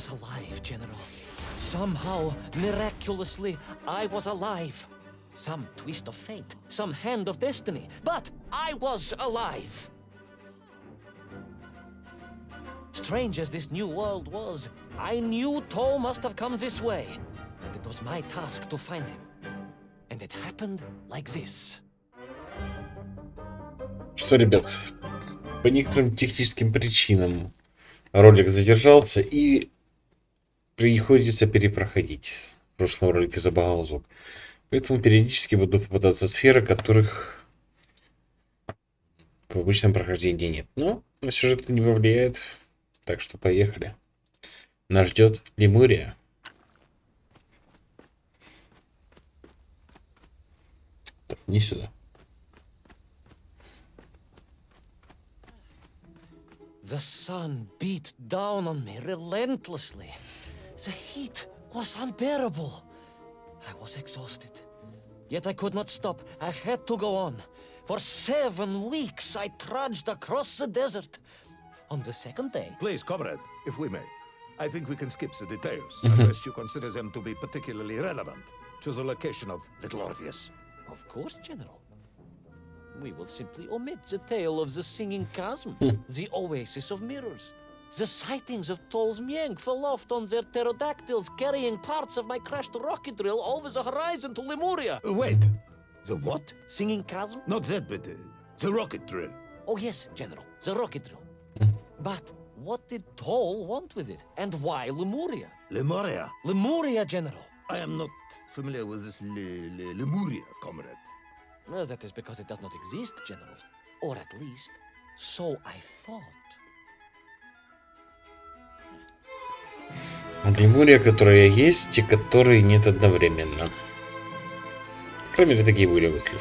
was alive, General. Somehow, miraculously, I was alive. Some twist of fate, some hand of destiny, but I was alive. Strange as this new world was, I knew Toll must have come this way, and it was my task to find him. And it happened like this. Что, ребят, по некоторым техническим причинам ролик задержался и приходится перепроходить. В прошлом ролике забагал звук. Поэтому периодически буду попадаться сферы, которых в обычном прохождении нет. Но на сюжет это не повлияет. Так что поехали. Нас ждет Лемурия. Так, не сюда. The sun beat down on me relentlessly. The heat was unbearable. I was exhausted. Yet I could not stop. I had to go on. For 7 weeks I trudged across the desert. On the second day... Please, comrade, if we may. I think we can skip the details, unless you consider them to be particularly relevant to the location of Little Orpheus. Of course, General. We will simply omit the tale of the singing chasm, the oasis of mirrors, the sightings of Toll's Mienk aloft on their pterodactyls carrying parts of my crashed rocket drill over the horizon to Lemuria. Wait, the what? Singing chasm? Not that, but the rocket drill. Oh yes, General, the rocket drill. But what did Toll want with it? And why Lemuria? Lemuria? Lemuria, General. I am not familiar with this Lemuria, comrade. Well, that is because it does not exist, General. Or at least, so I thought. Лемурия, которая есть и которой нет одновременно. По крайней мере, такие были мысли.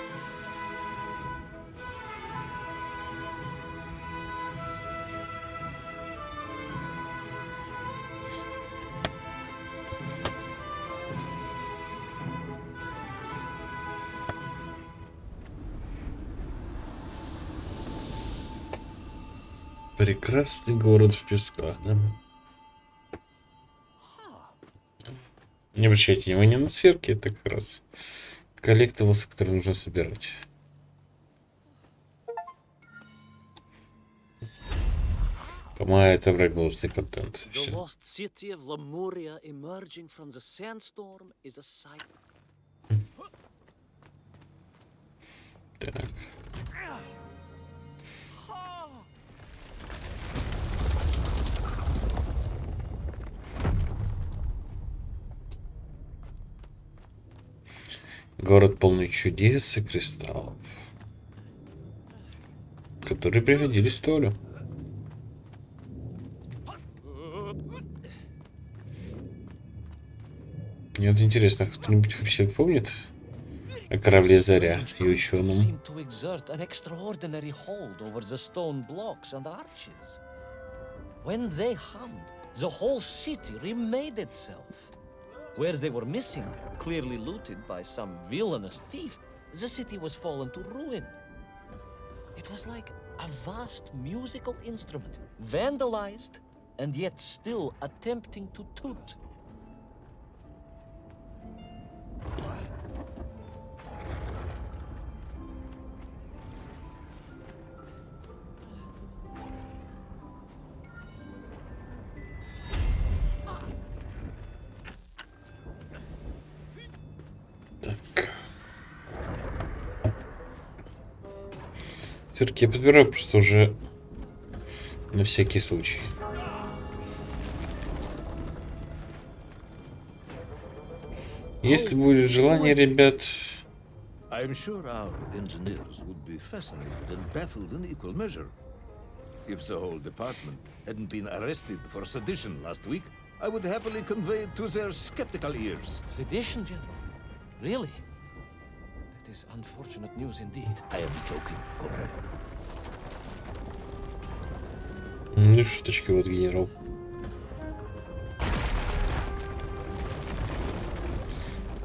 Прекрасный город в песках, да? Не обращайте внимания на сферки, это как раз коллективус, который нужно собирать. Помогает собрать нужный контент. The lost city of Lemuria emerging from the sandstorm is a sight. Так. Город полный чудес и кристаллов, которые пригодились Толю. Мне вот интересно, кто-нибудь вообще помнит о корабле Заря и ученом? When they hummed, the whole city remade itself. Whereas they were missing, clearly looted by some villainous thief, the city was fallen to ruin. It was like a vast musical instrument, vandalized, and yet still attempting to toot. Все-таки я подбираю просто уже на всякий случай. Если будет желание, ребят... I'm sure our engineers would be fascinated and baffled in equal measure. If the whole department hadn't been arrested for sedition last week, I would happily convey it to their skeptical ears. Sedition, General? Really? That is unfortunate news indeed. I am joking, comrade. Ну, шуточки, вот генерал.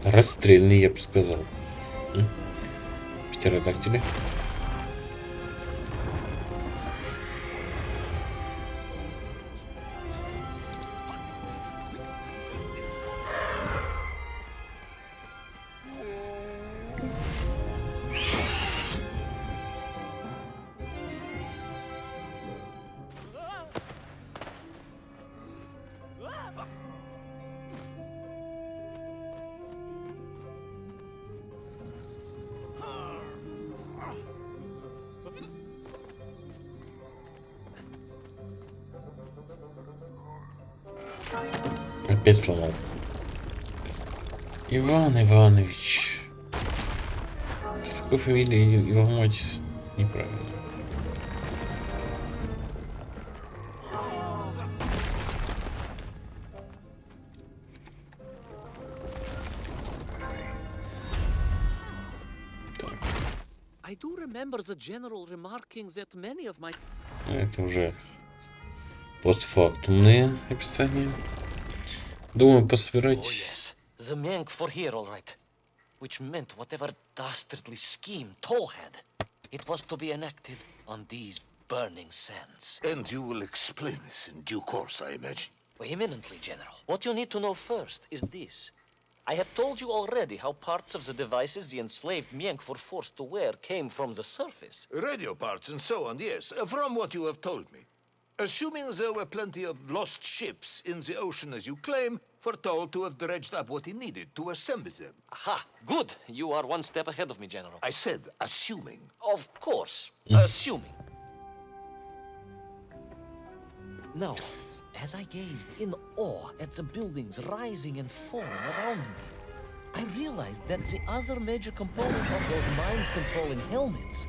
Расстрельный, я бы сказал. Птеродактили. Опять сломал. Иван Иванович. С такой фамилией его мать неправильно. I do remember the general remarking that many of my... Это уже постфактумные описания. Думаю, пособирать. Oh, yes. The Menk for here, all right. Which meant whatever dastardly scheme Toll had, it was to be enacted on these burning sands. And you will explain this in due course, I imagine. Imminently, General. What you need to know first is this. I have told you already how parts of the devices the enslaved Menk were forced to wear came from the surface. Radio parts and so on, yes, from what you have told me. Assuming there were plenty of lost ships in the ocean as you claim, for Toll to have dredged up what he needed to assemble them. Aha, good. You are one step ahead of me, General. I said assuming. Of course, assuming. Now, as I gazed in awe at the buildings rising and falling around me, I realized that the other major component of those mind-controlling helmets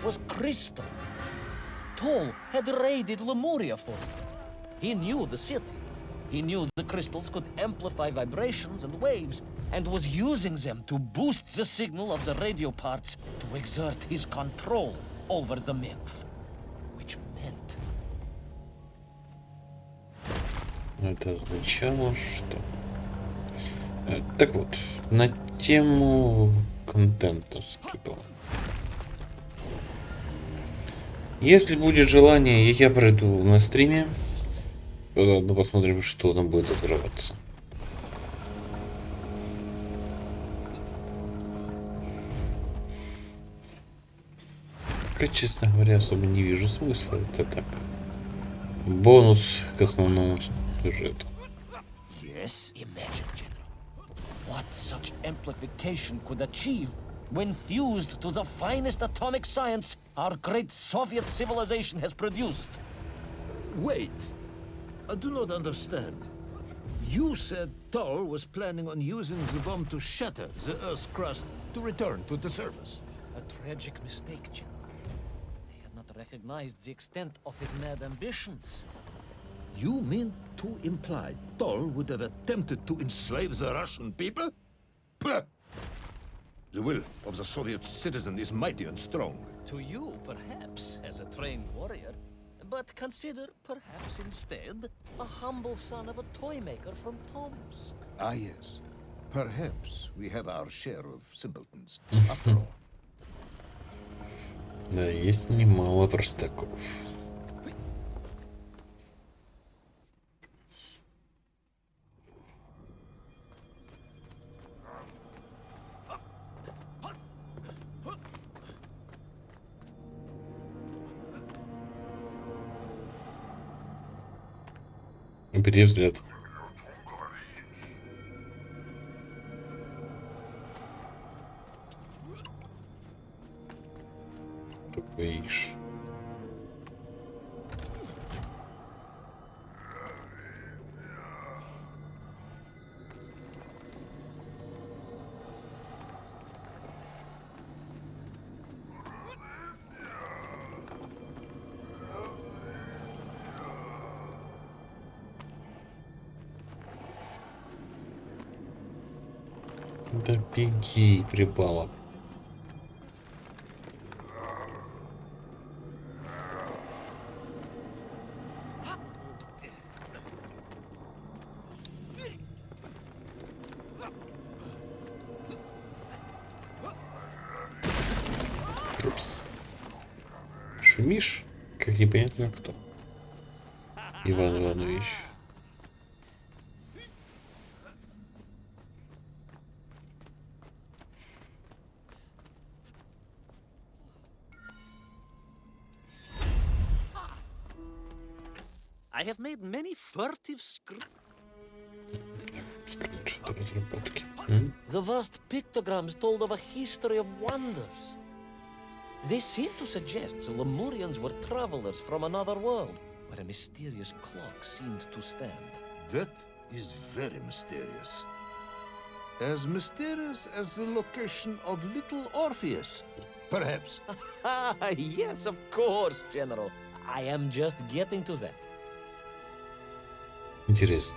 was crystal. Toll had raided Lemuria for me. He knew the city. He knew the crystals could amplify vibrations and waves, and was using them to boost the signal of the radio parts to exert his control over the Menk. Which meant... Это означало, что... Так вот, на тему контента скипа. Если будет желание, я пройду на стриме. Ну, посмотрим, что там будет открываться. Честно говоря, особо не вижу смысла. Это так. Бонус к основному сюжету. Yes? Imagine, General, what such amplification could achieve when fused to the finest atomic science our great Soviet civilization has produced. Wait. I do not understand. You said Toll was planning on using the bomb to shatter the Earth's crust to return to the surface. A tragic mistake, General. He had not recognized the extent of his mad ambitions. You mean to imply Toll would have attempted to enslave the Russian people? Pah! The will of the Soviet citizen is mighty and strong. To you, perhaps, as a trained warrior, but consider, perhaps instead, a humble son of a toy maker from Tomsk. Ah, yes. Perhaps we have our share of simpletons, after all. Да, есть немало простаков. Бери взгляд. Тупеешь. Да беги, прибала. Упс. Шумишь, как непонятно кто. Иван Иванович. I have made many furtive Что-то разработки. The vast pictograms told of a history of wonders. They seem to suggest the Lemurians were travelers from another world, where a mysterious clock seemed to stand. That is very mysterious. As mysterious as the location of little Orpheus, perhaps. Yes, of course, General. I am just getting to that. Интересно.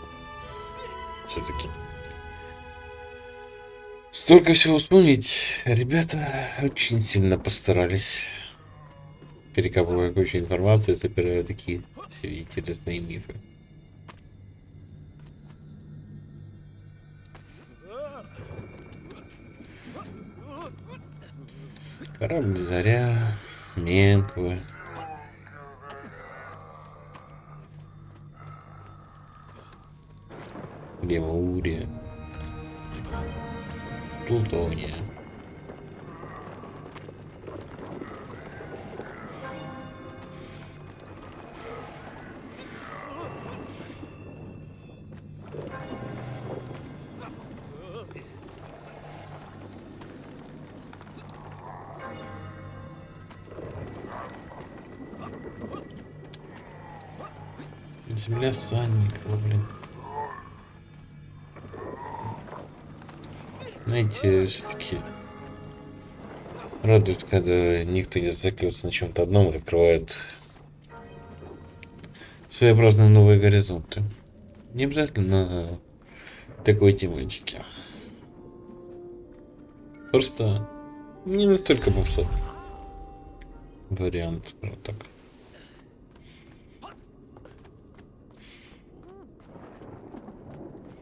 Все-таки. Столько всего вспомнить. Ребята очень сильно постарались. Перекапывая кучу информации, собирая такие все интересные мифы. Корабль Заря, Менква. Лемурия. Плутония. Земля Санникова, блин. Знаете, все-таки радует, когда никто не зацикливается на чем-то одном и открывает своеобразные новые горизонты. Не обязательно на такой тематике. Просто не настолько попсовый вариант, скажем так.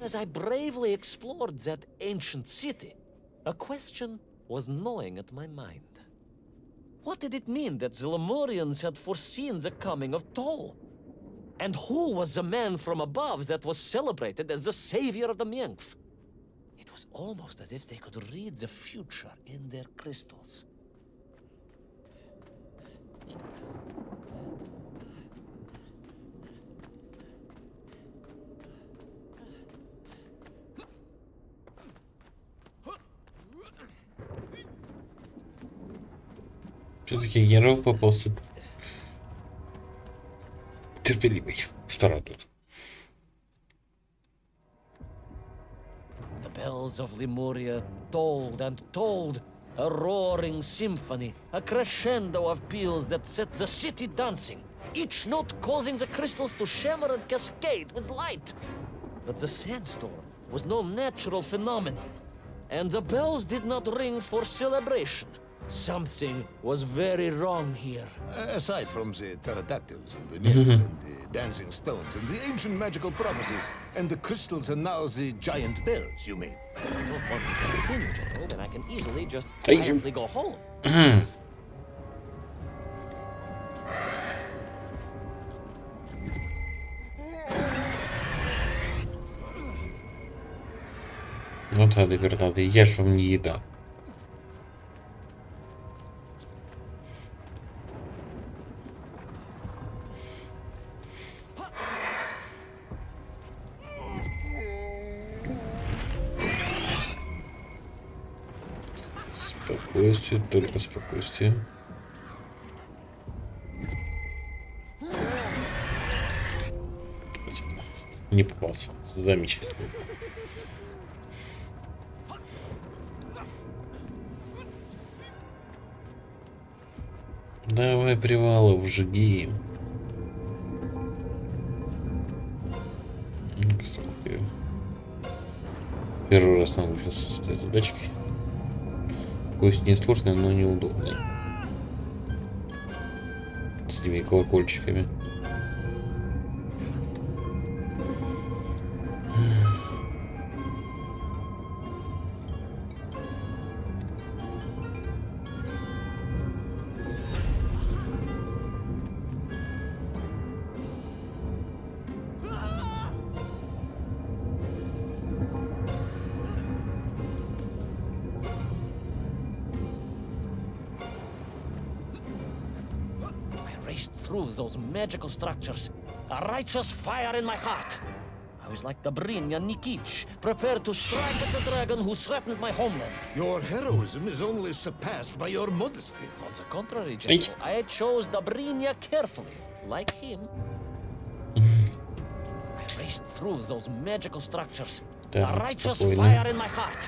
As I bravely explored that ancient city, a question was gnawing at my mind. What did it mean that the Lemurians had foreseen the coming of Tol? And who was the man from above that was celebrated as the savior of the Menkf? It was almost as if they could read the future in their crystals. Все-таки генерал попался терпеливый, что радует. The bells of Lemuria tolled and tolled, a roaring symphony, a crescendo of peals that set the city dancing, each note causing the crystals to shimmer and cascade with light. But the sandstorm was no natural phenomenon, and the bells did not ring for celebration. Something was very wrong here. Aside from the pterodactyls and the nymph and the dancing stones and the ancient magical prophecies and the crystals and now the giant bells, you mean? If you don't want me to continue, General, then I can easily just Thank you. quietly go home. Вот ады пернатые, я ж вам не еда. Спокойствие, только спокойствие. Не попался. Замечательно. Давай привалов, жги. Первый раз научился с этой задачкой. Пусть не сложный, но неудобный. С этими колокольчиками. Through those magical structures, a righteous fire in my heart. I was like Dobrynya Nikitch, prepared to strike at the dragon who threatened my homeland. Your heroism is only surpassed by your modesty. On the contrary, General, I chose Dobrynya carefully, like him. I raced through those magical structures. Так, A righteous спокойно. fire in my heart.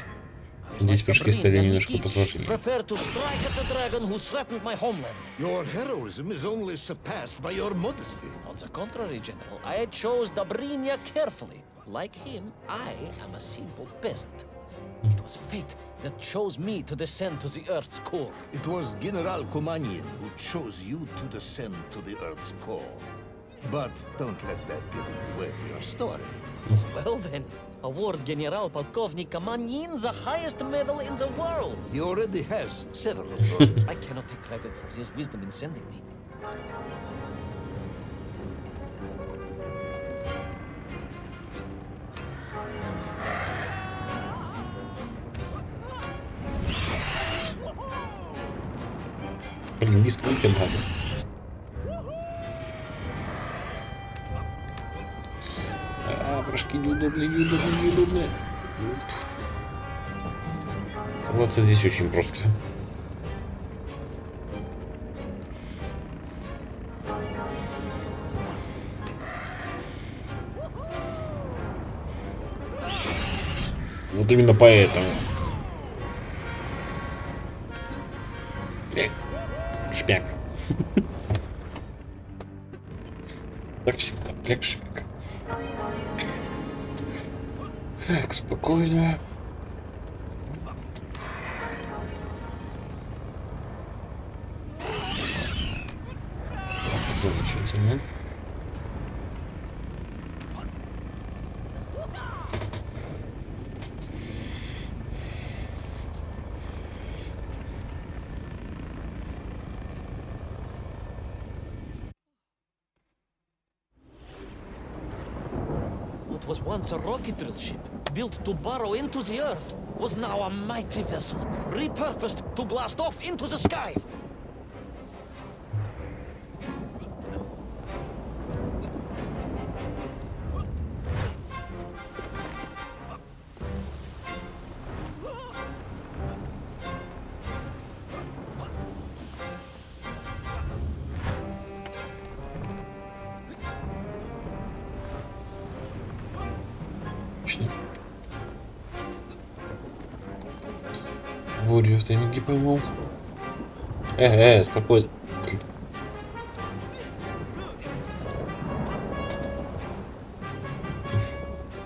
I was Здесь like прыжки Добрыня стали немножко Никитич, посложнее. prepared to strike at the dragon who threatened my homeland. Your heroism is only surpassed by your modesty. On the contrary, General, I chose Dobrynia carefully. Like him, I am a simple peasant. It was fate that chose me to descend to the Earth's core. It was General Kumanin who chose you to descend to the Earth's core. But don't let that get in the way of your story. Well then, award General Polkovnik Kamanin the highest medal in the world. He already has several of those. I cannot take credit for his wisdom in sending me. Блин, низко выйти надо. Прыжки неудобные, неудобные, неудобные. Вот здесь очень просто. Вот именно поэтому. Шпяк. Так всегда, бляк шпяк. Так, спокойно. Замечательно. What was once a rocket drill ship, built to burrow into the Earth, was now a mighty vessel, repurposed to blast off into the skies. Бурю в тайнике поймал. Спокойно.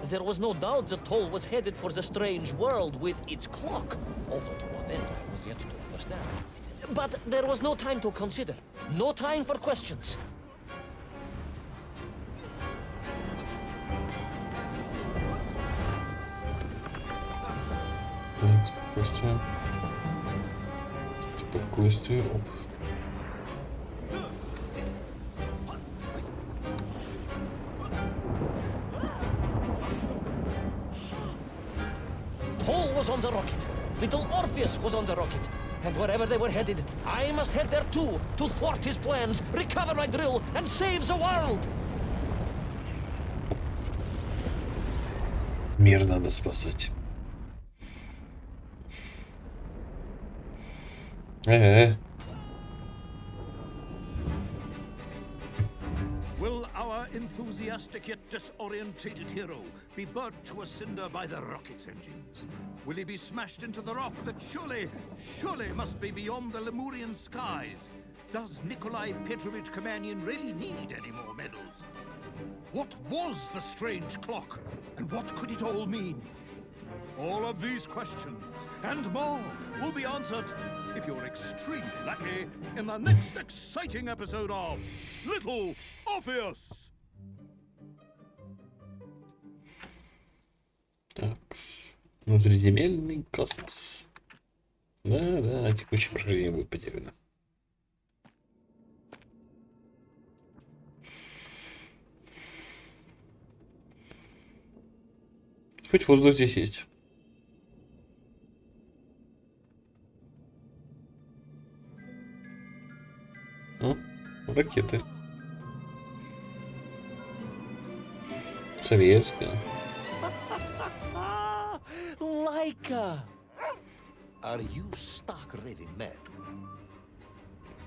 There was no doubt the toll was headed for the strange world with its clock, although to what end I was yet to understand. But there was no time to consider, no time for questions. Так, спокойствие. Спокойствие. Оп. Toll was on the rocket. Little Orpheus was on the rocket. And wherever they were headed, I must head there too, to thwart his plans, recover my drill, and save the world! Мир надо спасать. Will our enthusiastic yet disorientated hero be burnt to a cinder by the rocket's engines? Will he be smashed into the rock that surely must be beyond the Lemurian skies? Does Nikolai Petrovich Kamanin really need any more medals? What was the strange clock, and what could it all mean? All of these questions and more will be answered if you're extremely lucky in the next exciting episode of Little Orpheus! Так, внутриземельный космос. Да, текущее прохождение будет потеряно. Хоть воздух здесь есть. Ракеты. Советская. Laika! Are you stark raving mad?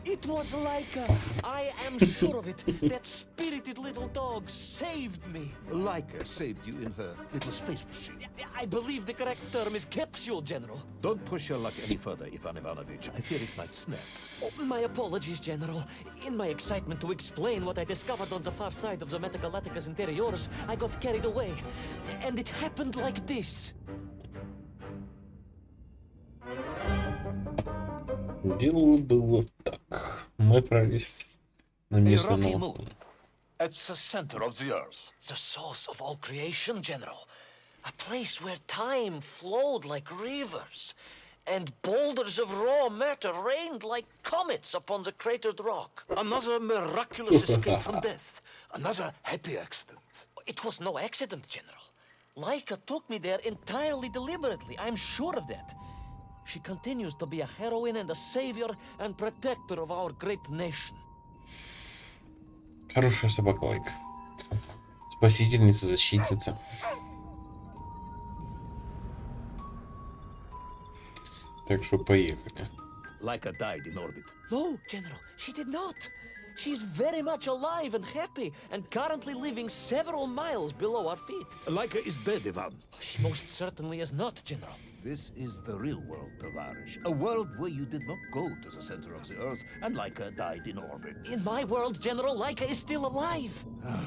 It was Laika. I am sure of it. That spirited little dog saved me. Laika saved you in her little space machine. I believe the correct term is capsule, General. Don't push your luck any further, Ivan Ivanovich. I fear it might snap. Oh, my apologies, General. In my excitement to explain what I discovered on the far side of the Metagalacticus Interiors, I got carried away. And it happened like this. Дело было так. Мы отправились на A место rocky нового. moon. It's the center of the earth. The source of all creation, General. A place where time flowed like rivers, and boulders of raw matter rained like comets upon the cratered rock. Another miraculous escape from death. Another happy accident. It was no accident, General. Laika took me there entirely deliberately. I'm sure of that. She continues to be a heroine and a savior and protector of our great nation. Хорошая собака Лайка. Спасительница, защитница. Так что поехали. Laika died in orbit. No, General, she did not. She's very much alive and happy and currently living several miles below our feet. Laika is dead, Ivan. She most certainly is not, General. This is the real world, Tavarish. A world where you did not go to the center of the earth and Laika died in orbit. In my world, General, Laika is still alive. A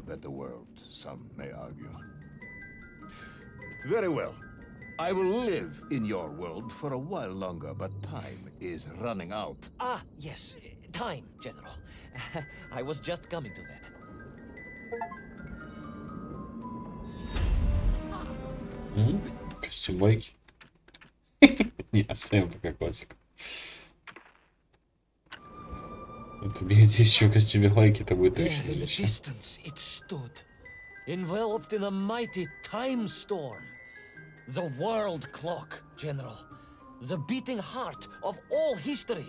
better world, some may argue. Very well. I will live in your world for a while longer, but time is running out. Ah, yes, time, General. I was just coming to that. Костюм Лайки. Не, оставим пока классику. Это здесь еще в костюме Лайки-то будет There очень in the отлично. distance it stood, enveloped in a mighty time storm. The world clock, General. The beating heart of all history.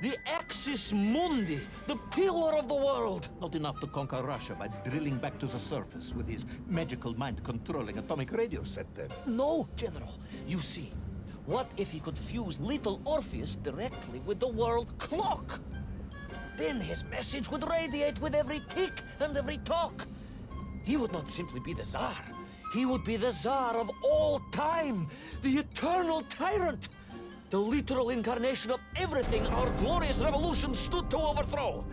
The axis mundi, the pillar of the world. Not enough to conquer Russia by drilling back to the surface with his magical mind-controlling atomic radio set then. No, General. You see, what if he could fuse little Orpheus directly with the world clock? Then his message would radiate with every tick and every talk. He would not simply be the Tsar. He would be the Tsar of all time, the eternal tyrant, the literal incarnation of everything our glorious revolution stood to overthrow.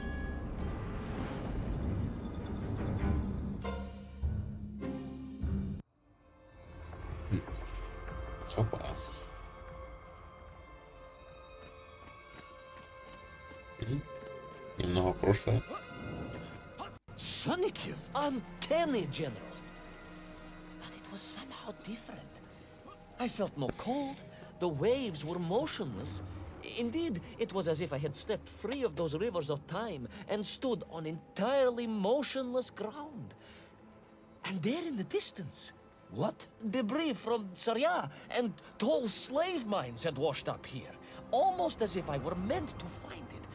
Опа. Немного прошлое. Sunnykiv! Uncanny, General. But it was somehow different. I felt no cold. The waves were motionless. Indeed, it was as if I had stepped free of those rivers of time and stood on entirely motionless ground. And there in the distance, What? debris from Tsarya and tall slave mines had washed up here, almost as if I were meant to find it.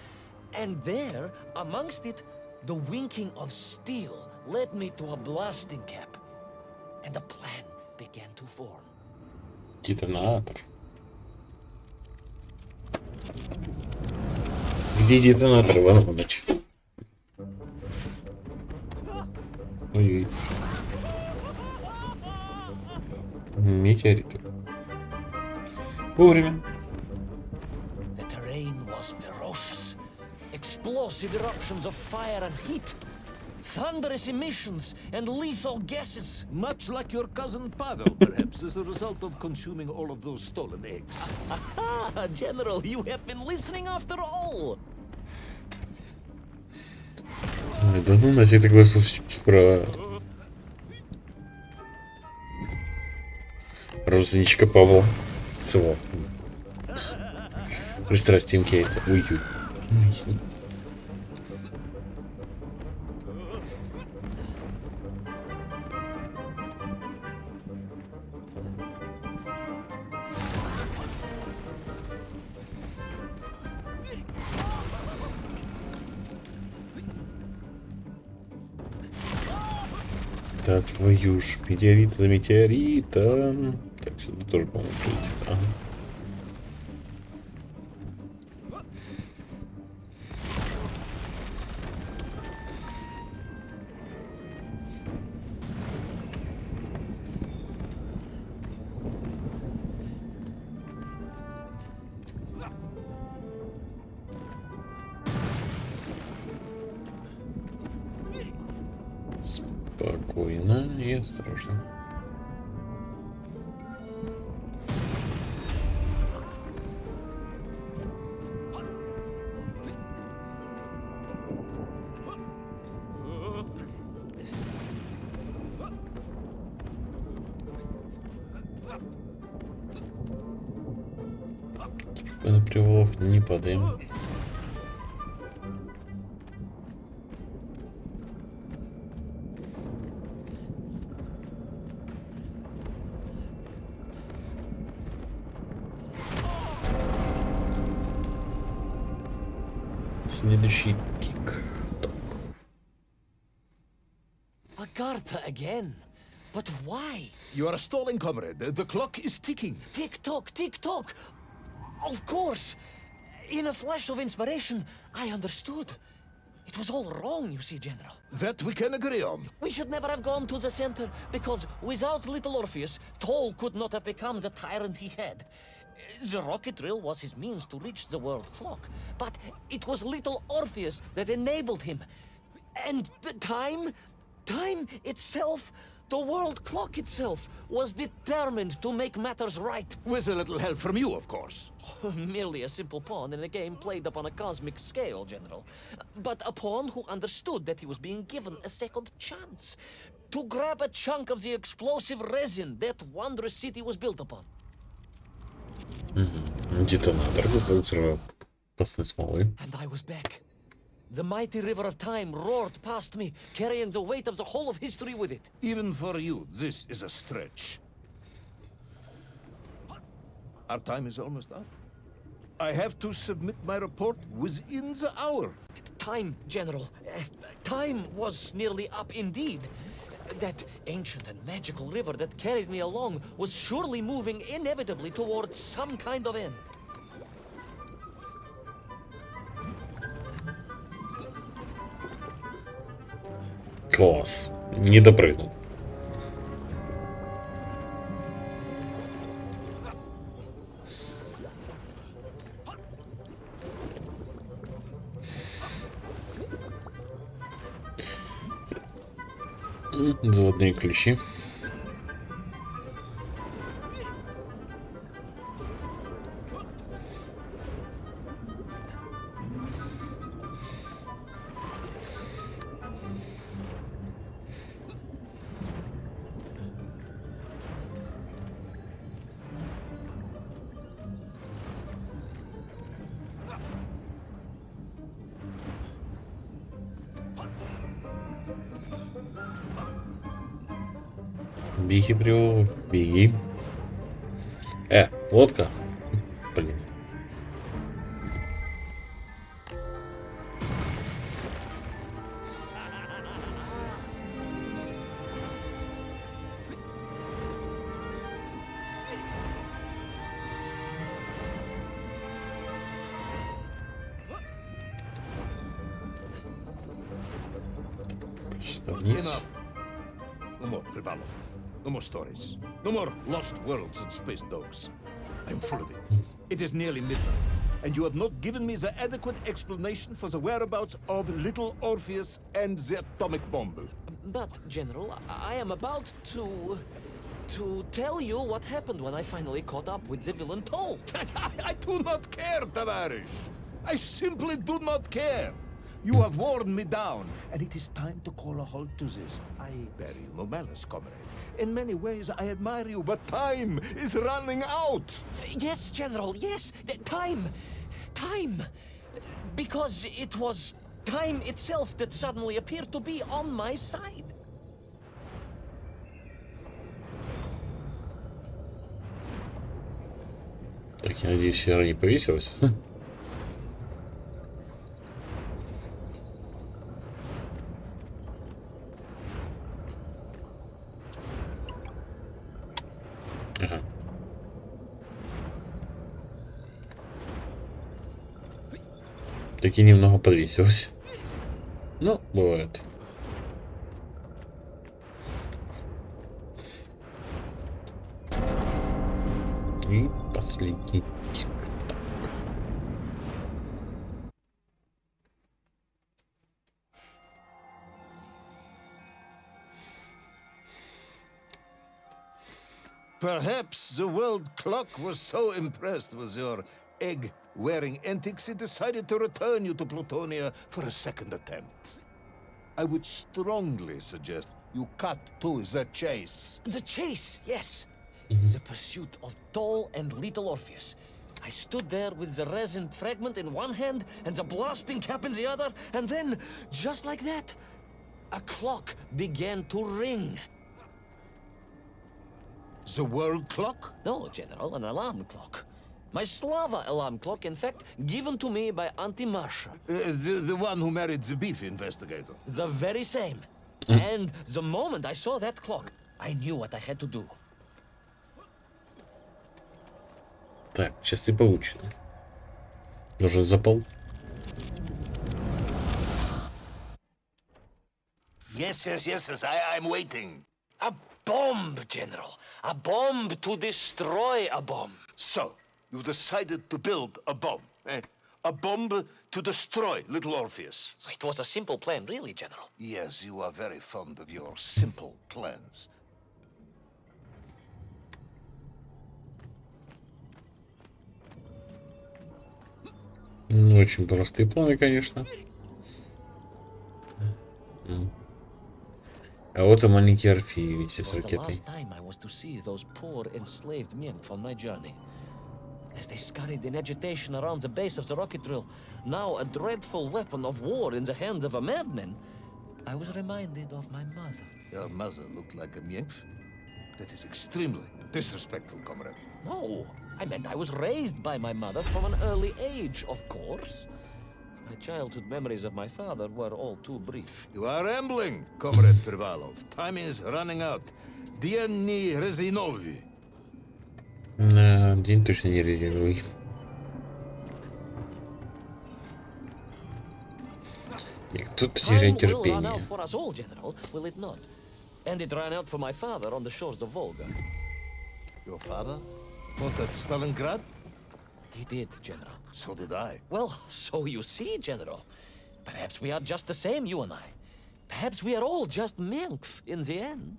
And there, amongst it, the winking of steel led me to a blasting cap. And a plan began to form. Детонатор. Где детонатор, Иван Иванович? Ой-ой. Метеориты. Вовремя. The terrain was ferocious. Explosive eruptions of fire and heat. Thunderous emissions and lethal gases. Much like your cousin Pavel, perhaps, as a result of consuming all of those stolen eggs. Ah, General, you have been listening after all. Ой, да ну нафиг такое слушать про родственничка Павла с его пристрастием к яйцам. Ой-ой. Да твою ж, метеорит за метеоритом. Так, сюда тоже, по-моему, прилетит. Ага. Спокойно и осторожно. На привалов не падаем. Следующий тик. Agartha again. But why? You are stalling, comrade. The clock is ticking. Tick tock, tick tock. Of course. In a flash of inspiration, I understood. It was all wrong, you see, General. That we can agree on. We should never have gone to the center, because without little Orpheus, Toll could not have become the tyrant he had. The rocket drill was his means to reach the world clock, but it was little Orpheus that enabled him. And the time itself, the world clock itself, was determined to make matters right. With a little help from you, of course. Merely a simple pawn in a game played upon a cosmic scale, General. But a pawn who understood that he was being given a second chance to grab a chunk of the explosive resin that wondrous city was built upon. Детонатор взрывоопасной смолы. And I was back. The mighty river of time roared past me, carrying the weight of the whole of history with it. Even for you, this is a stretch. Our time is almost up. I have to submit my report within the hour. Time, General. Time was nearly up indeed. That ancient and magical river that carried me along was surely moving inevitably towards some kind of end. Класс. Не допрыгнул. Заводные ключи. Беги, привал, беги. Лодка. Блин. Вниз. Enough. No more Privalov. No more stories. No more lost worlds and space dogs. I'm full of it. It is nearly midnight, and you have not given me the adequate explanation for the whereabouts of little Orpheus and the atomic bomb. But, General, I am about to tell you what happened when I finally caught up with the villain Toll. I do not care, Tavarish. I simply do not care. You have worn me down, and it is time to call a halt to this. I bear you no malice, comrade. In many ways, I admire you, but time is running out. Yes, General, yes. Time. Because it was time itself that suddenly appeared to be on my side. Так, я надеюсь, Сера не повесилась. Ага. Таки немного подвесилась. Ну, бывает. И последний тик-так. Perhaps the world clock was so impressed with your egg-wearing antics it decided to return you to Plutonia for a second attempt. I would strongly suggest you cut to the chase. The chase, yes. The pursuit of tall and little Orpheus. I stood there with the resin fragment in one hand and the blasting cap in the other, and then, just like that, a clock began to ring. The world clock? No, General, an alarm clock. My Slava alarm clock, in fact, given to me by Auntie Marsha. The one who married the beef investigator. The very same. And the moment I saw that clock, I knew what I had to do. Так, часы получены. Нужен запал. Yes, I'm waiting. A bomb, General. A bomb to destroy a bomb. So, you decided to build a bomb, eh? A bomb to destroy little Orpheus. It was a simple plan, really, General. Yes, you are very fond of your simple plans. Ну, очень простые планы, конечно. А вот и маленький Орфей вместе с It was the ракетой. last time I was to see those poor enslaved nymph on my journey. As they scurried in agitation around the base of the rocket drill, now a dreadful weapon of war in the hands of a madman, I was reminded of my mother. Your mother looked like a nymph? That is extremely disrespectful, comrade. No, I meant I was raised by my mother from an early age, of course. My childhood memories of my father were all too brief. You are rambling, comrade Pervalov. Time is running out. Dni Rezinovi. День точно не резиновый. И кто-то теряет Time will run терпение. out for us all, General, will it not? And it ran out for my father on the shores of Volga. Your father fought at Stalingrad? He did, General. So did I. Well, so you see, General. Perhaps we are just the same, you and I. Perhaps we are all just Menkf in the end.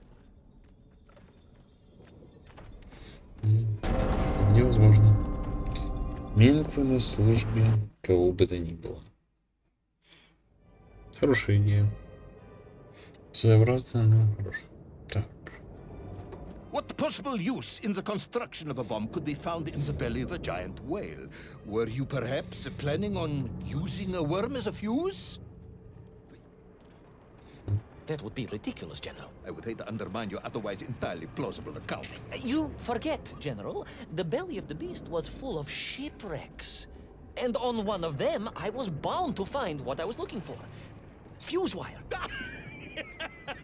Невозможно. Меньше на службе кого бы то ни было. Хорошая идея. Своеобразная, но хорошая. Так. What possible use in the construction of a bomb could be found in the belly of a giant whale? Were you perhaps planning on using a worm as a fuse? That would be ridiculous, General. I would hate to undermine your otherwise entirely plausible account. You forget, General. The belly of the beast was full of shipwrecks. And on one of them, I was bound to find what I was looking for. Fuse wire.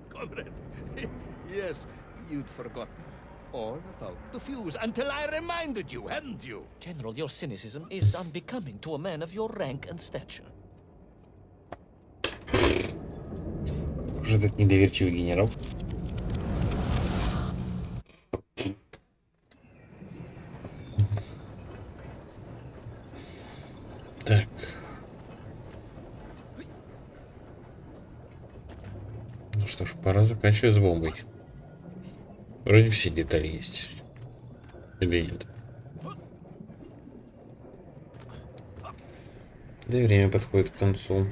Comrade, yes, you'd forgotten all about the fuse until I reminded you, hadn't you? General, your cynicism is unbecoming to a man of your rank and stature. Уже этот недоверчивый генерал. Так. Ну что ж, пора заканчивать с бомбой. Вроде все детали есть. Или нет? Да и время подходит к концу.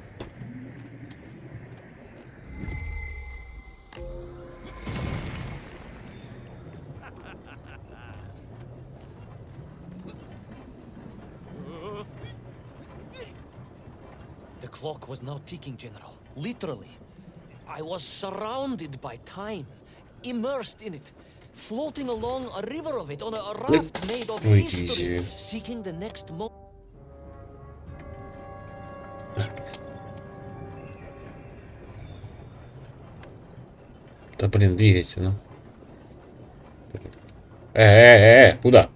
The clock was now ticking, General. Literally. I was surrounded by time, immersed in it, floating along a river of it on a raft made of Ой, history, easy. seeking the next moment. Да блин, двигайся, ну. Куда?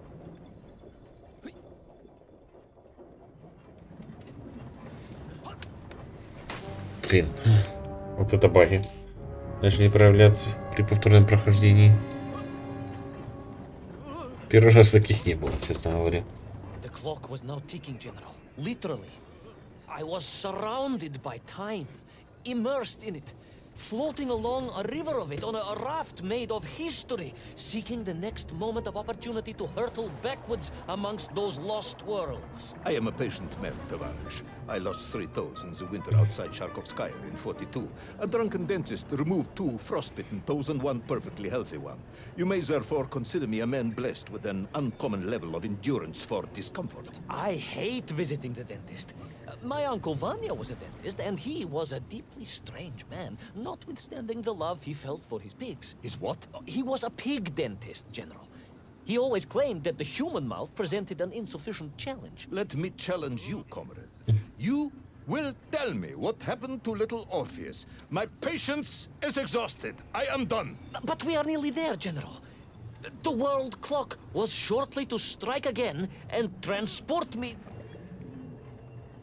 Блин, вот это баги. Начали проявляться при повторном прохождении. Первый раз таких не было, честно говоря. The clock was now ticking, General. Literally. I was surrounded by time, immersed in it, floating along a river of it on a raft made of history, seeking the next moment of opportunity to hurtle backwards amongst those lost worlds. I am a patient man, Tavarish. I lost 3 toes in the winter outside Sharkovskaya in 42. A drunken dentist removed 2 frostbitten toes and 1 perfectly healthy one. You may therefore consider me a man blessed with an uncommon level of endurance for discomfort. I hate visiting the dentist. My uncle Vanya was a dentist, and he was a deeply strange man, notwithstanding the love he felt for his pigs. Is what? He was a pig dentist, General. He always claimed that the human mouth presented an insufficient challenge. Let me challenge you, comrade. You will tell me what happened to little Orpheus. My patience is exhausted. I am done. But we are nearly there, General. The world clock was shortly to strike again and transport me...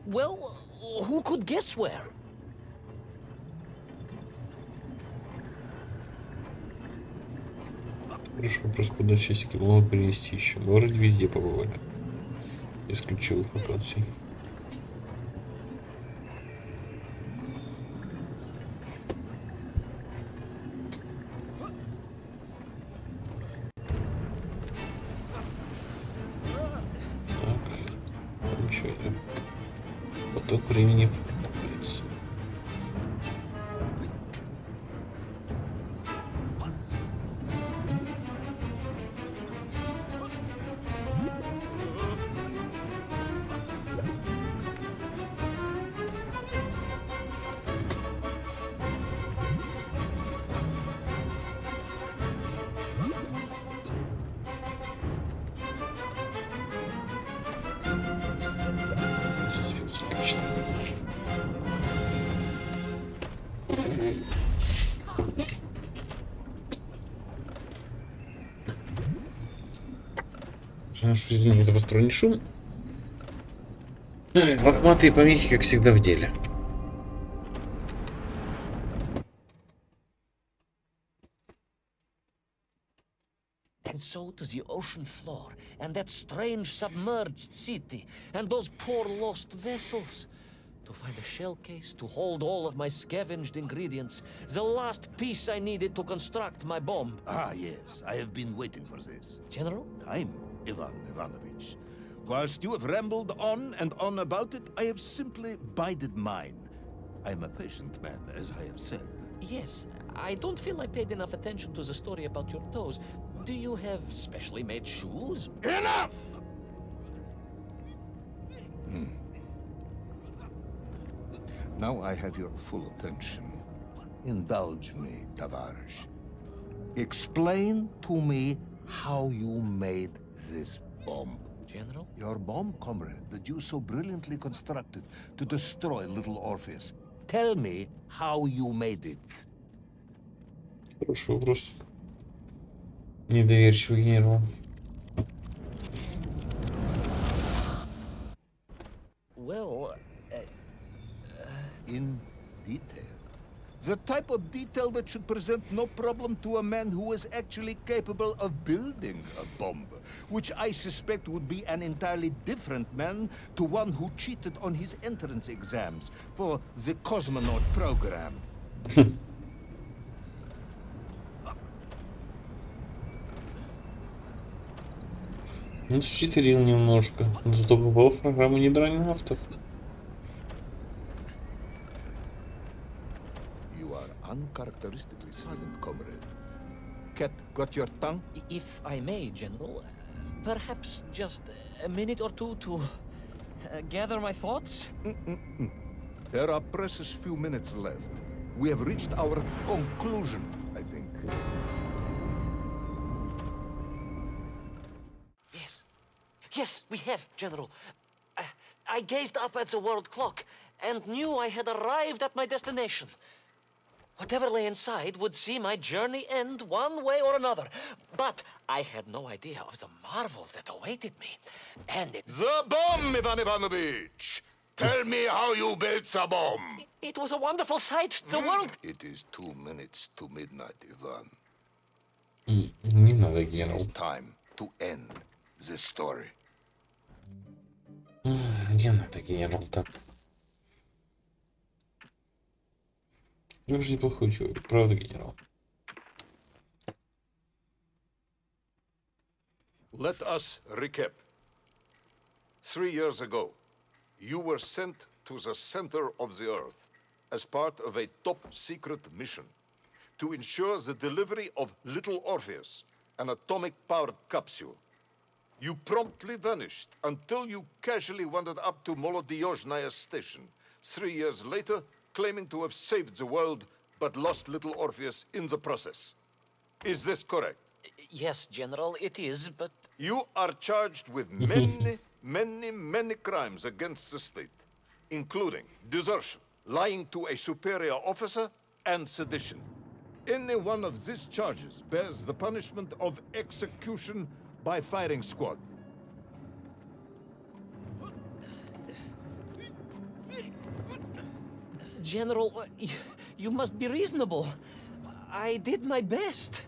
Well, who could guess where? Хороший вопрос, куда часики могут принести еще. Мы вроде везде побывали. Из ключевых локаций. Так, ничего нет. Поток времени покупается. Отлично. Прошу извинения за посторонний шум. Лохматые помехи, как всегда, в деле. And so to the ocean floor, and that strange submerged city, and those poor lost vessels. To find a shell case to hold all of my scavenged ingredients, the last piece I needed to construct my bomb. Ah, yes, I have been waiting for this. General? Time, Ivan Ivanovich. Whilst you have rambled on and on about it, I have simply bided mine. I am a patient man, as I have said. Yes, I don't feel I paid enough attention to the story about your toes. Do you have specially made shoes? Enough! Now I have your full attention. Indulge me, Tavarish. Explain to me how you made this bomb. General? Your bomb, comrade, that you so brilliantly constructed to destroy little Orpheus. Tell me how you made it. Хороший вопрос. Недоверчивый генерал. Well, In detail. The type of detail that should present no problem to a man who is actually capable of building a bomb, which I suspect would be an entirely different man to one who cheated on his entrance exams for the cosmonaut program. Ну, считерил немножко. Но зато попал в программу недронавтов. You are uncharacteristically silent, comrade. Cat got your tongue? if I may, General, perhaps just a minute or two to gather my thoughts? There are precious few minutes left. We have reached our conclusion, I think. Yes, we have, General. I gazed up at the world clock and knew I had arrived at my destination. Whatever lay inside would see my journey end one way or another. But I had no idea of the marvels that awaited me. And it... The bomb, Ivan Ivanovich! Tell me how you built the bomb! It was a wonderful sight. The world... It is 2 minutes to midnight, Ivan. Не надо, It генерал. is time to end the story. Не надо, генерал, так. Вы же неплохой человек, правда, генерал? Let us recap. 3 years ago, you were sent to the center of the Earth as part of a top-secret mission to ensure the delivery of Little Orpheus, an atomic-powered capsule. You promptly vanished until you casually wandered up to Molodiyozhnaya station 3 years later, claiming to have saved the world, but lost Little Orpheus in the process. Is this correct? Yes, General, it is, but... You are charged with many, many crimes against the state, including desertion, lying to a superior officer, and sedition. Any one of these charges bears the punishment of execution by firing squad. General, you must be reasonable. I did my best.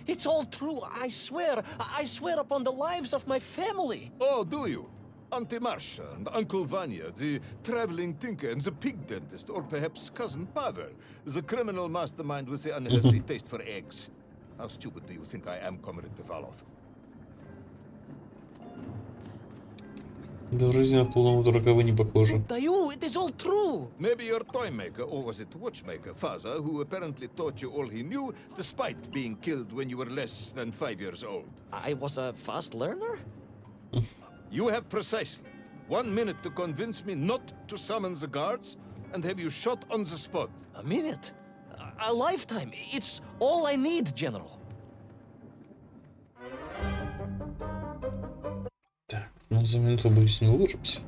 It's all true, I swear. I swear upon the lives of my family. Oh, do you? Auntie Marcia and Uncle Vanya, the traveling tinker and the pig dentist, or perhaps Cousin Pavel, the criminal mastermind with the unhealthy taste for eggs. How stupid do you think I am, Comrade Devalov? Да вроде на полного дурака вы не похожи. Dаю, it is all true. Maybe your toy maker, or was it watchmaker, father, who apparently taught you all he knew, despite being killed when you were less than 5 years old. I was a fast learner? You have precisely 1 minute to convince me not to summon the guards and have you shot on the spot. A minute? A lifetime. It's all I need, General. Так, ну за минуту боюсь не уложимся.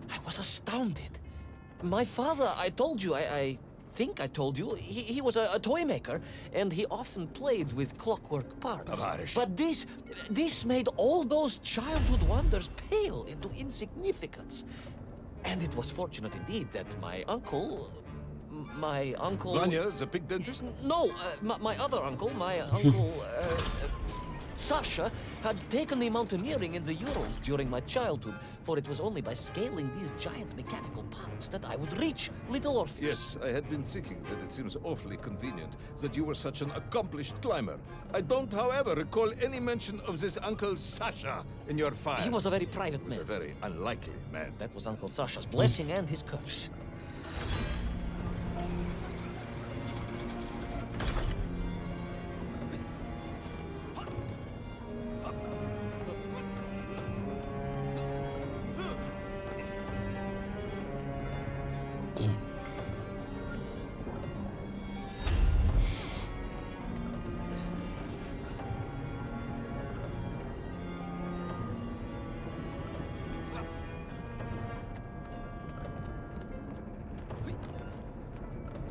I was astounded. My father, I told you, I think I told you, he was a toy maker, and he often played with clockwork parts. Tavarish. But this made all those childhood wonders pale into insignificance. And it was fortunate indeed that my uncle... Vanya, the pig dentist? No, my other uncle, Sasha, had taken me mountaineering in the Urals during my childhood, for it was only by scaling these giant mechanical parts that I would reach Little Orpheus. Yes, I had been thinking that it seems awfully convenient that you were such an accomplished climber. I don't, however, recall any mention of this Uncle Sasha in your file. He was a very private He was man. a very unlikely man. That was Uncle Sasha's blessing and his curse. Так.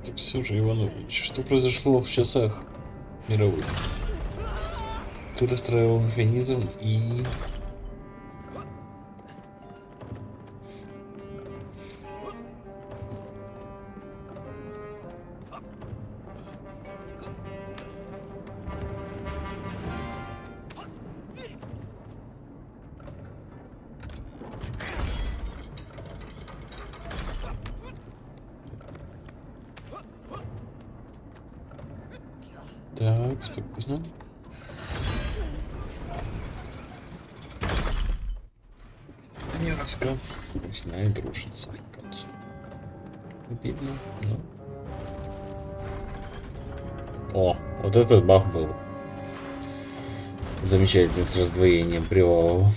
Так все же, Иванович, что произошло в часах мировых? Ты расстраивал механизм и... Так, спокойно. Мне рассказ начинает рушиться к концу. Обидно, но... О, вот этот баг был. Замечательный, с раздвоением привалов.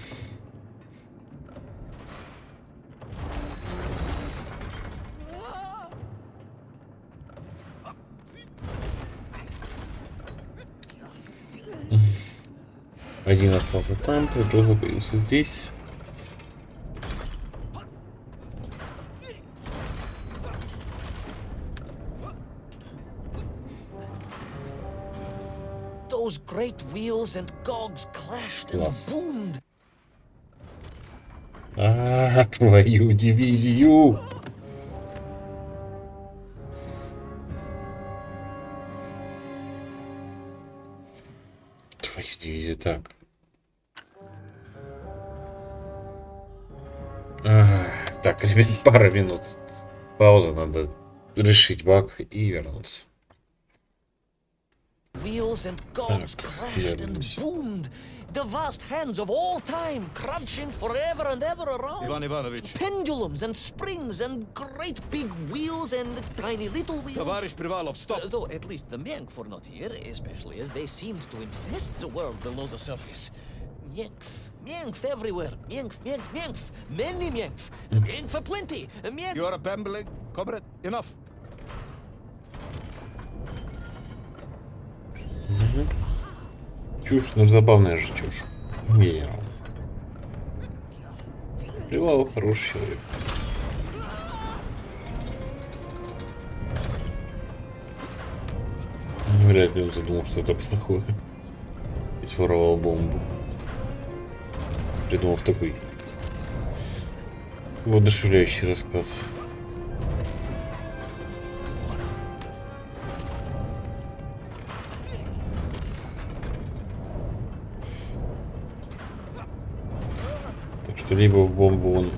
Один остался там, другой появился здесь. Those great wheels and cogs clashed and Класс. boomed. Твою дивизию! Твою дивизию, так. Так, ребят, пара минут. Пауза, надо решить баг и вернуться. Wheels and cogs crashed and вернемся. boomed. The vast hands of all time crunching forever and ever around. Ivan Ivanovich. Pendulums and springs and great big wheels and tiny little wheels. Товарищ Privalov, stop! Though at least the Menk were not here, especially as they seemed to infest the world below the surface. Menkf, Menkf everywhere. Menkf, Menkf, Menkf. Many Menkf. Menkf aplenty. Menkf. You are bambling, comrade. Enough. Чушь, ну забавная же чушь. Генерал. Привал хороший человек. Вряд ли он задумал что-то плохое. И своровал бомбу. Придумав такой воодушевляющий рассказ. Так что либо в бомбу он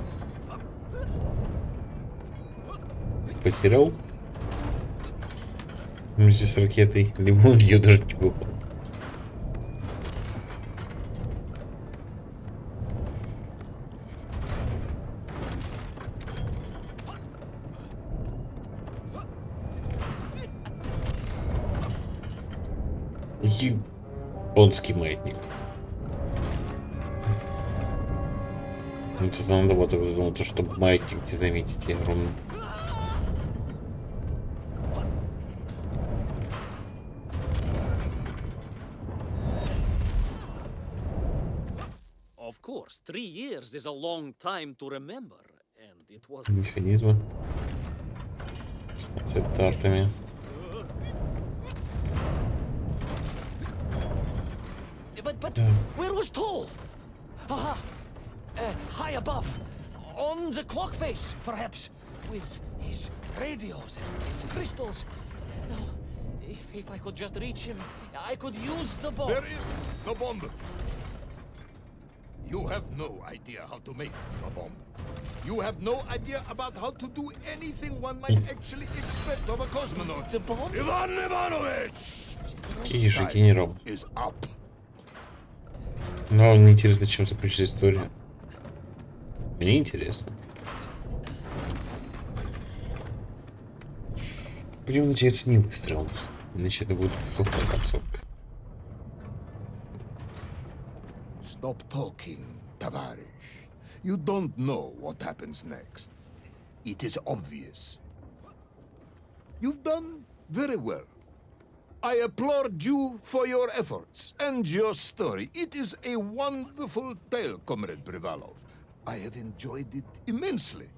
потерял вместе с ракетой, либо он ее даже не выпал. Японский маятник. Вот это надо было так задуматься, чтобы маятник не заметить огромный. Of course, 3 years is a long time to remember, and it was. Механизмы с концепт-артами. But where was Toll? Aha! High above, on the clock face, perhaps, with his radios and his crystals. Now, if I could just reach him, I could use the bomb. There is no bomb. You have no idea how to make a bomb. You have no idea about how to do anything one might actually expect of a cosmonaut. The bomb? Ivan Ivanovich! Какие же генерал? Is up. Но мне интересно, чем закончится история. Мне интересно. Будем надеяться, не выстрел. Иначе это будет плохая концовка. Stop talking, товарищ. You don't know what happens next. It is obvious. You've done very well. I applaud you for your efforts and your story. It is a wonderful tale, Comrade Privalov. I have enjoyed it immensely.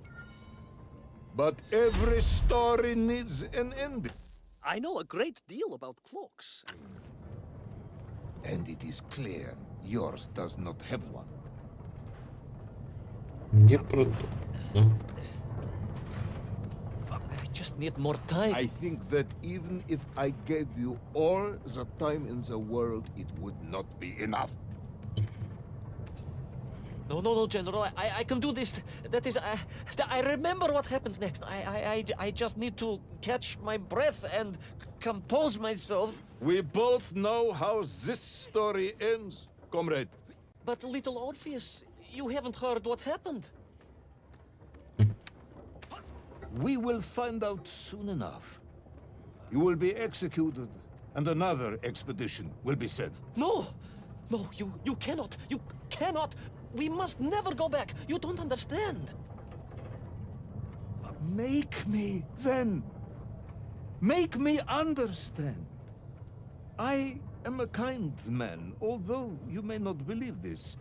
But every story needs an ending. I know a great deal about clocks. And it is clear yours does not have one. Не продумал. I just need more time. I think that even if I gave you all the time in the world, it would not be enough. No, General. I can do this. That is, I remember what happens next. I just need to catch my breath and compose myself. We both know how this story ends, comrade. But little Orpheus, you haven't heard what happened. We will find out soon enough. You will be executed, and another expedition will be sent. No, you cannot. You cannot. We must never go back. You don't understand. Make me, then. Make me understand. I am a kind man, although you may not believe this.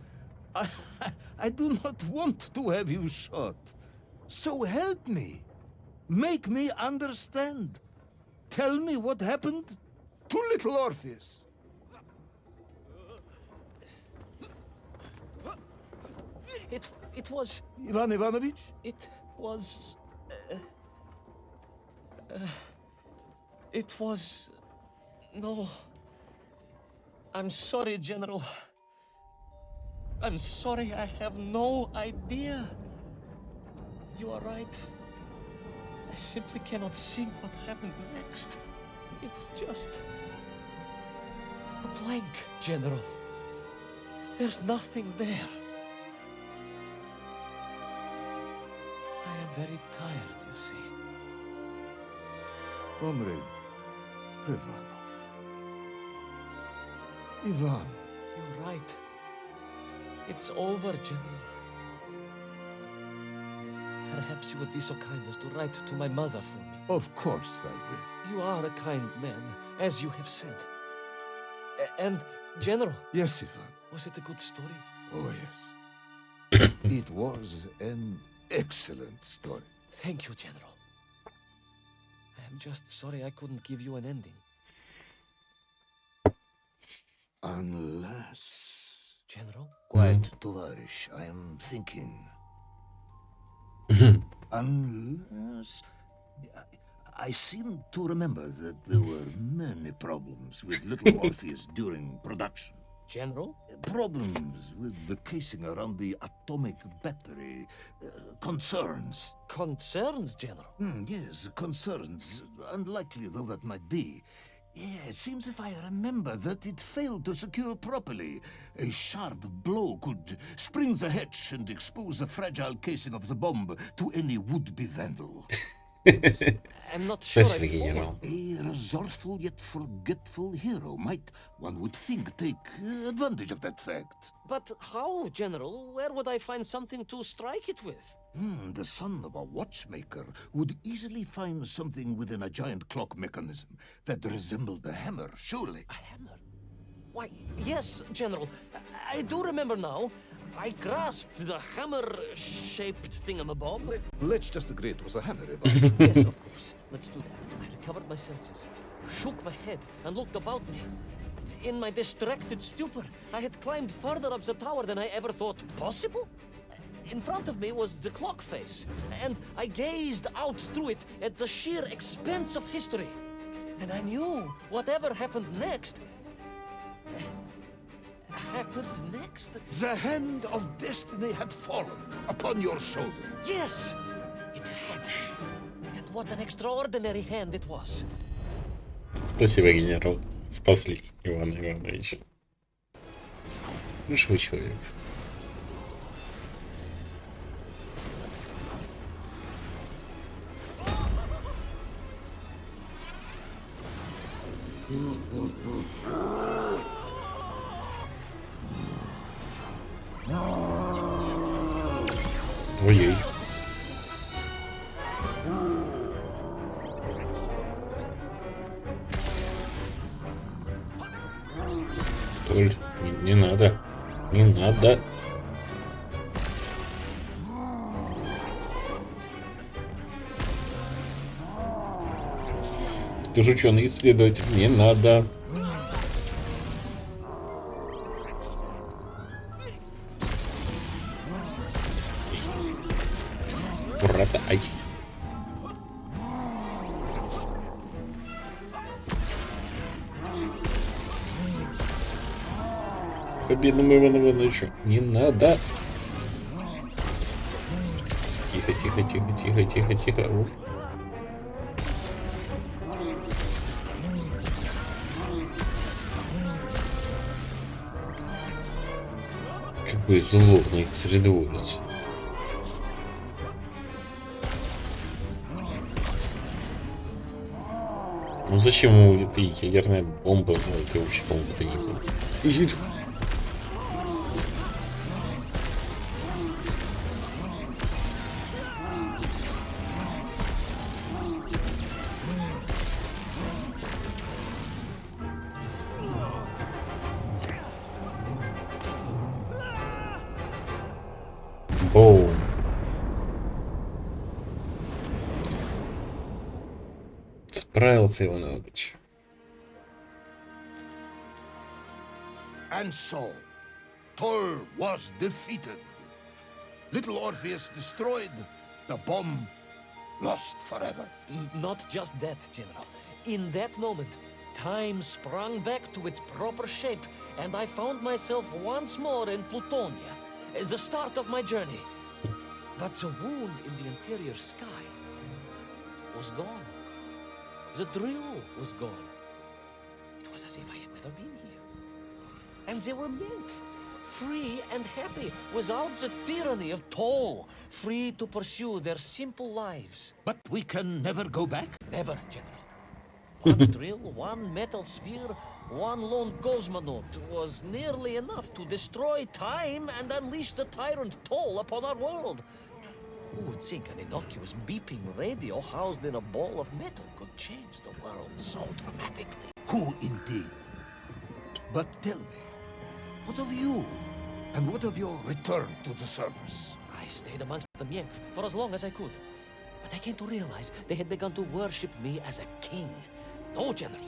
I do not want to have you shot. So help me. Make me understand. Tell me what happened to little Orpheus. It was. Ivan Ivanovich? It was. It was. No. I'm sorry, General. I'm sorry, I have no idea. You are right. I simply cannot think what happened next. It's just a blank, General. There's nothing there. I am very tired, you see. Comrade Privanov. Ivan. You're right. It's over, General. Perhaps you would be so kind as to write to my mother for me. Of course I will. You are a kind man, as you have said. And, General, Yes, Ivan. was it a good story? Oh, yes. It was an excellent story. Thank you, General. I am just sorry I couldn't give you an ending. Unless... General? Quiet, Tovarish, I am thinking. Unless... I seem to remember that there were many problems with little Orpheus during production. General? Problems with the casing around the atomic battery. Concerns. Concerns, General? Yes, concerns. Unlikely though that might be. Yeah, it seems if I remember that it failed to secure properly. A sharp blow could spring the hatch and expose the fragile casing of the bomb to any would-be vandal. I'm not sure I Спасибо, follow. генерал. A resourceful yet forgetful hero might, one would think, take advantage of that fact. But how, General? Where would I find something to strike it with? The son of a watchmaker would easily find something within a giant clock mechanism that resembled a hammer, surely. A hammer? Why, yes, General. I do remember now. I grasped the hammer-shaped thingamabob. Let's just agree it was a hammer, Ivan. Yes, of course. Let's do that. I recovered my senses, shook my head, and looked about me. In my distracted stupor, I had climbed further up the tower than I ever thought possible. In front of me was the clock face, and I gazed out through it at the sheer expanse of history. And I knew whatever happened next... happened next? The hand of destiny had fallen upon your shoulder. Yes! It had. And what an extraordinary hand it was. Спасибо, генерал. Спасли Ивана Ивановича. Живой человек. Ой-ой. Толь, не надо. Не надо. Ты же ученый-исследователь. Не надо. Продай. По бедному Ивану Ивановичу. Не надо. Тихо, тихо, тихо, тихо, тихо, тихо. Ух. Какой злобный средоволец. Ну зачем ему эта ядерная бомба? Ну это вообще бомба-то не было. Боу. Справился Иван Иванович. And so, Tol was defeated. Little Orpheus destroyed, the bomb lost forever. Not just that, General. In that moment, time sprung back to its proper shape, and I found myself once more in Plutonia, the start of my journey. But the wound in the interior sky, was gone. The drill was gone. It was as if I had never been here. And they were nymph, free and happy, without the tyranny of toll, free to pursue their simple lives. But we can never go back? Never, General. One drill, one metal sphere, one lone cosmonaut was nearly enough to destroy time and unleash the tyrant toll upon our world. Who would think an innocuous beeping radio housed in a ball of metal could change the world so dramatically? Who indeed? But tell me, what of you? And what of your return to the surface? I stayed amongst the Myenk for as long as I could. But I came to realize they had begun to worship me as a king. No, General.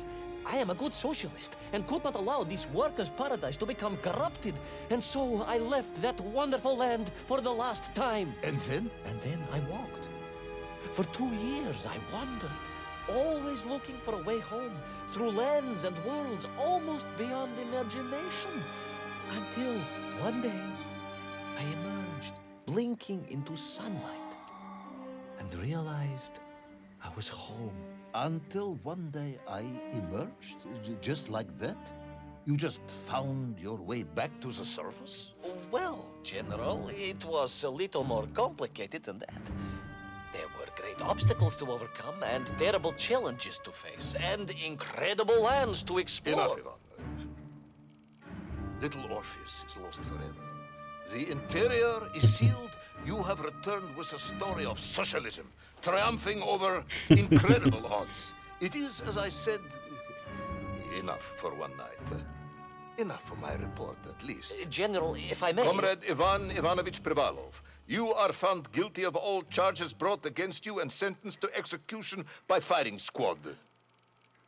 I am a good socialist and could not allow this workers' paradise to become corrupted. And so I left that wonderful land for the last time. And then? And then I walked. For 2 years I wandered, always looking for a way home, through lands and worlds almost beyond imagination. Until one day I emerged, blinking into sunlight, and realized I was home. Until one day I emerged? Just like that? You just found your way back to the surface? Well, General, it was a little more complicated than that. There were great obstacles to overcome, and terrible challenges to face, and incredible lands to explore. Enough, Ivan. Little Orpheus is lost forever. The interior is sealed. You have returned with a story of socialism, triumphing over incredible odds. It is, as I said, enough for one night. Enough for my report, at least. General, if I may... Comrade Ivan Ivanovich Privalov, you are found guilty of all charges brought against you and sentenced to execution by firing squad.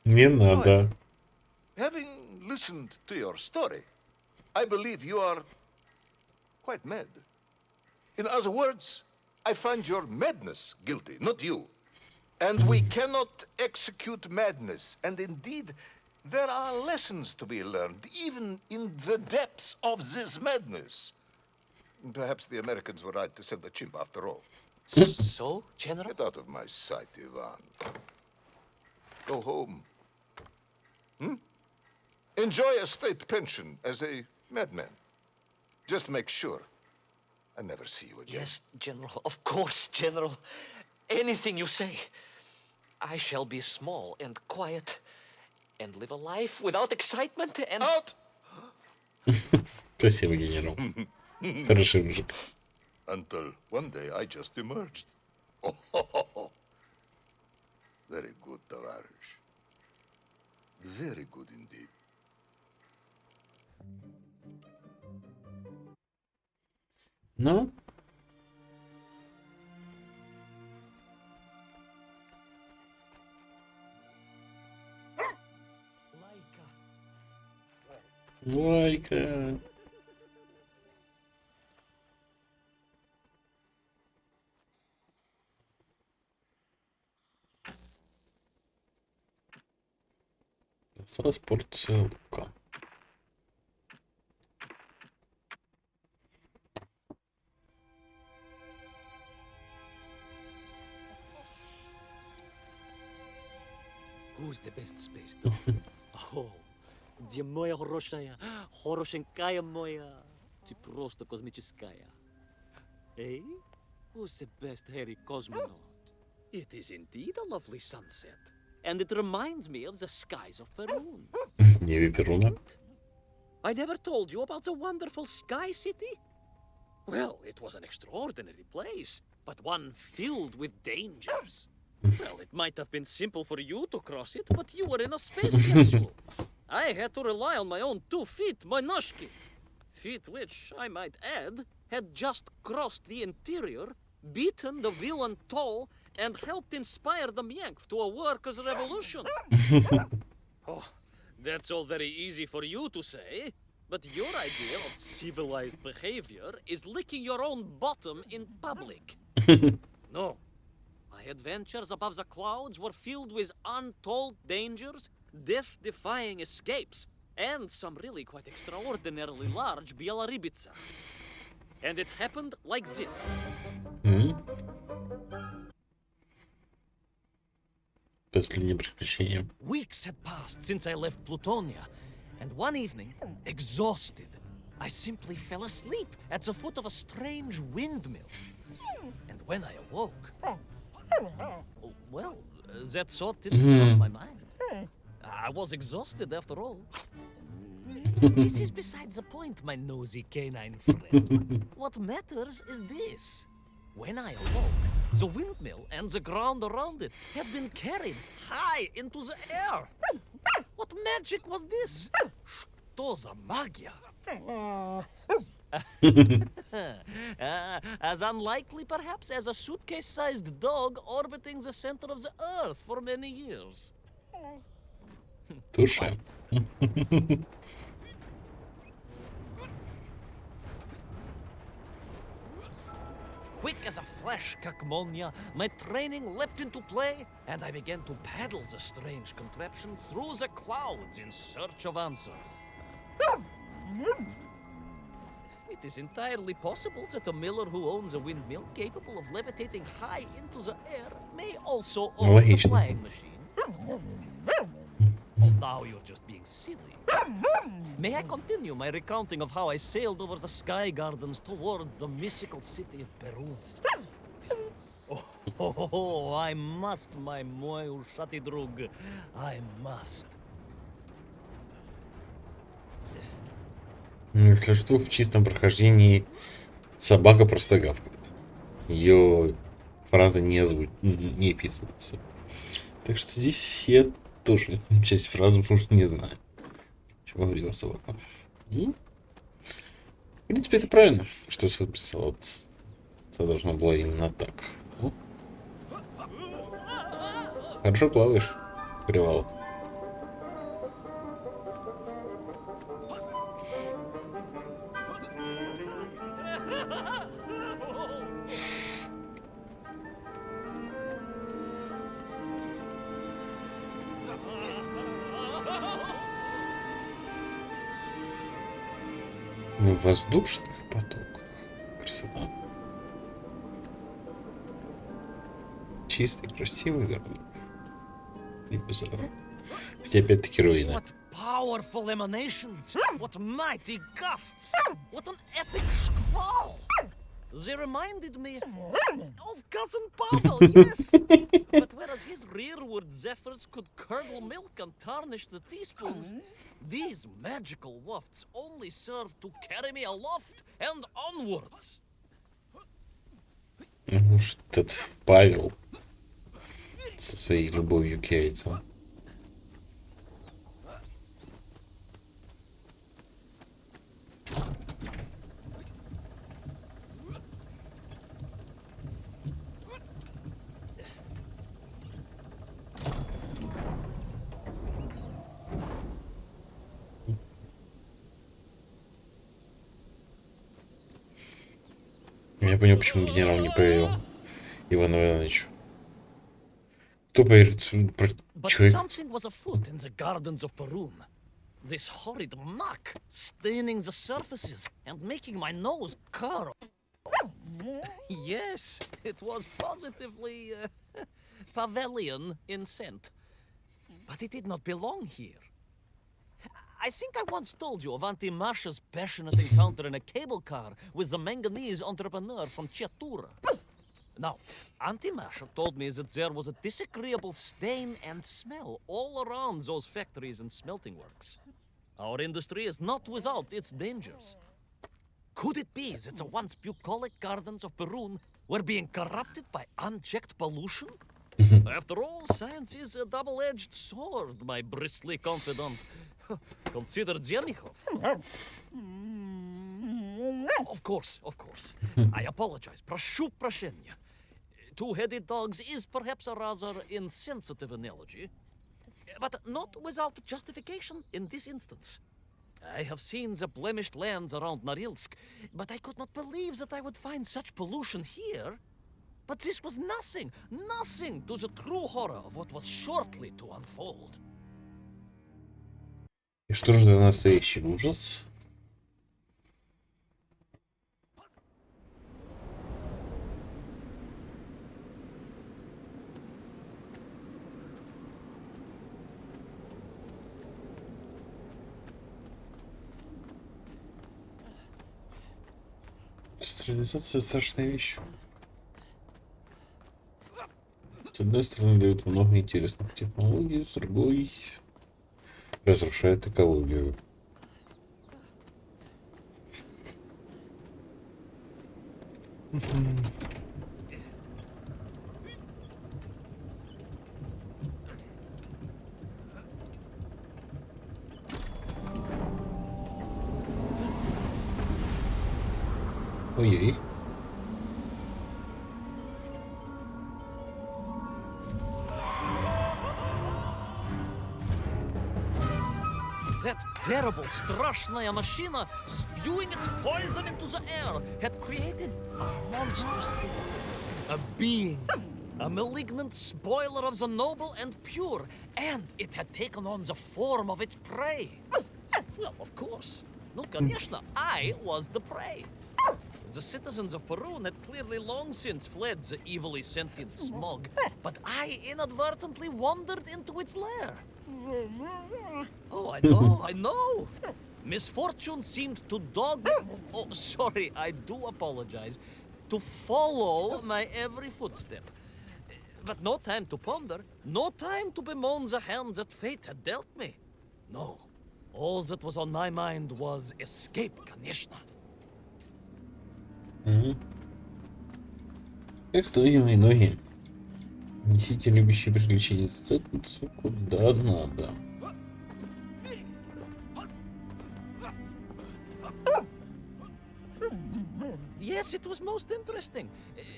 Не надо. Having listened to your story, I believe you are quite mad. In other words, I find your madness guilty, not you. And we cannot execute madness. And indeed, there are lessons to be learned, even in the depths of this madness. Perhaps the Americans were right to send the chimp after all. So, General? Get out of my sight, Ivan. Go home. Enjoy a state pension as a madman. Just make sure I never see you again. Yes, General. Of course, General. Anything you say. I shall be small and quiet and live a life without excitement and... Out! Красивый генерал. Хороший мужик. Until one day I just emerged. Oh, very good, товарищ. Very good indeed. Ну, лайка. Осталась порция лука. Who's the best space dog? Oh, где моя хорошая, хорошенькая моя, ты просто космическая. Eh? Who's the best hairy cosmonaut? It is indeed a lovely sunset, and it reminds me of the skies of Perun. Небе Перуна. I never told you about the wonderful Sky City. Well, it was an extraordinary place, but one filled with dangers. Well, it might have been simple for you to cross it, but you were in a space capsule. I had to rely on my own 2 feet, my noshki. Feet which, I might add, had just crossed the interior, beaten the villain Toll, and helped inspire the Myenk to a workers' revolution. Oh, that's all very easy for you to say, but your idea of civilized behavior is licking your own bottom in public. No. My adventures above the clouds were filled with untold dangers, death-defying escapes, and some really quite extraordinarily large Bielorybitsa. And it happened like this. Последнее приключение. Weeks had passed since I left Plutonia, and one evening, exhausted, I simply fell asleep at the foot of a strange windmill. And when I awoke, well, that thought didn't cross my mind. I was exhausted after all. This is besides the point, my nosy canine friend. What matters is this. When I awoke, the windmill and the ground around it had been carried high into the air. What magic was this? Что за магия? As unlikely, perhaps, as a suitcase-sized dog orbiting the center of the Earth for many years. Туша. Quick as a flash, как молния, my training leapt into play, and I began to paddle the strange contraption through the clouds in search of answers. It is entirely possible that a miller who owns a windmill capable of levitating high into the air may also own a Логично. flying machine. Oh, now you're just being silly. May I continue my recounting of how I sailed over the sky gardens towards the mystical city of Peru? Oh, I must, my мой ушатый друг. I must. Если что, в чистом прохождении собака просто гавкает. Ее фраза не описывается. Так что здесь я тоже часть фразы уже не знаю. Чего говорила собака. В принципе, это правильно, что я писал. Вот, это должно было именно так. Хорошо плаваешь, привал. Воздушный поток. Красота. Чистый, красивый город. И базар. Хотя опять-таки руины. What powerful emanations! What mighty gusts! What an epic squall! They reminded me of Cousin Pavel, yes! But whereas his rearward zephyrs could curdle milk and tarnish the teaspoons, these magical wafts only serve to carry me aloft and onwards. Может, этот Павел со своей любовью к яйцам. Я понял, почему генерал не поверил Ивану Ивановичу. Кто поверит про But человека? something was afoot in the gardens of Perun. This horrid muck staining the surfaces and making my nose curl. Yes, it was positively Pavelian in scent. But it did not belong here. I think I once told you of Auntie Masha's passionate encounter in a cable car with the manganese entrepreneur from Chatura. Now, Auntie Masha told me that there was a disagreeable stain and smell all around those factories and smelting works. Our industry is not without its dangers. Could it be that the once bucolic gardens of Perun were being corrupted by unchecked pollution? After all, science is a double-edged sword, my bristly confidant. Consider Zemikhov. Of course. I apologize. Прошу прощения. Two-headed dogs is perhaps a rather insensitive analogy, but not without justification in this instance. I have seen the blemished lands around Norilsk, but I could not believe that I would find such pollution here. But this was nothing to the true horror of what was shortly to unfold. И что же за настоящий ужас? Индустриализация страшная вещь. С одной стороны дает много интересных технологий, с другой разрушает экологию. Ой-ой. That terrible, страшная машина, spewing its poison into the air, had created a monstrous thing. A being. A malignant spoiler of the noble and pure. And it had taken on the form of its prey. Well, of course. No, конечно, I was the prey. The citizens of Perun had clearly long since fled the evilly sentient smog, but I inadvertently wandered into its lair. Oh, I know. Misfortune seemed to dog... Oh, sorry, I do apologize. To follow my every footstep. But no time to ponder, no time to bemoan the hand that fate had dealt me. No, all that was on my mind was escape, конечно. Эх, ноги мои ноги. Несите любящие приключения сцепницу куда надо. Yes, it was most interesting.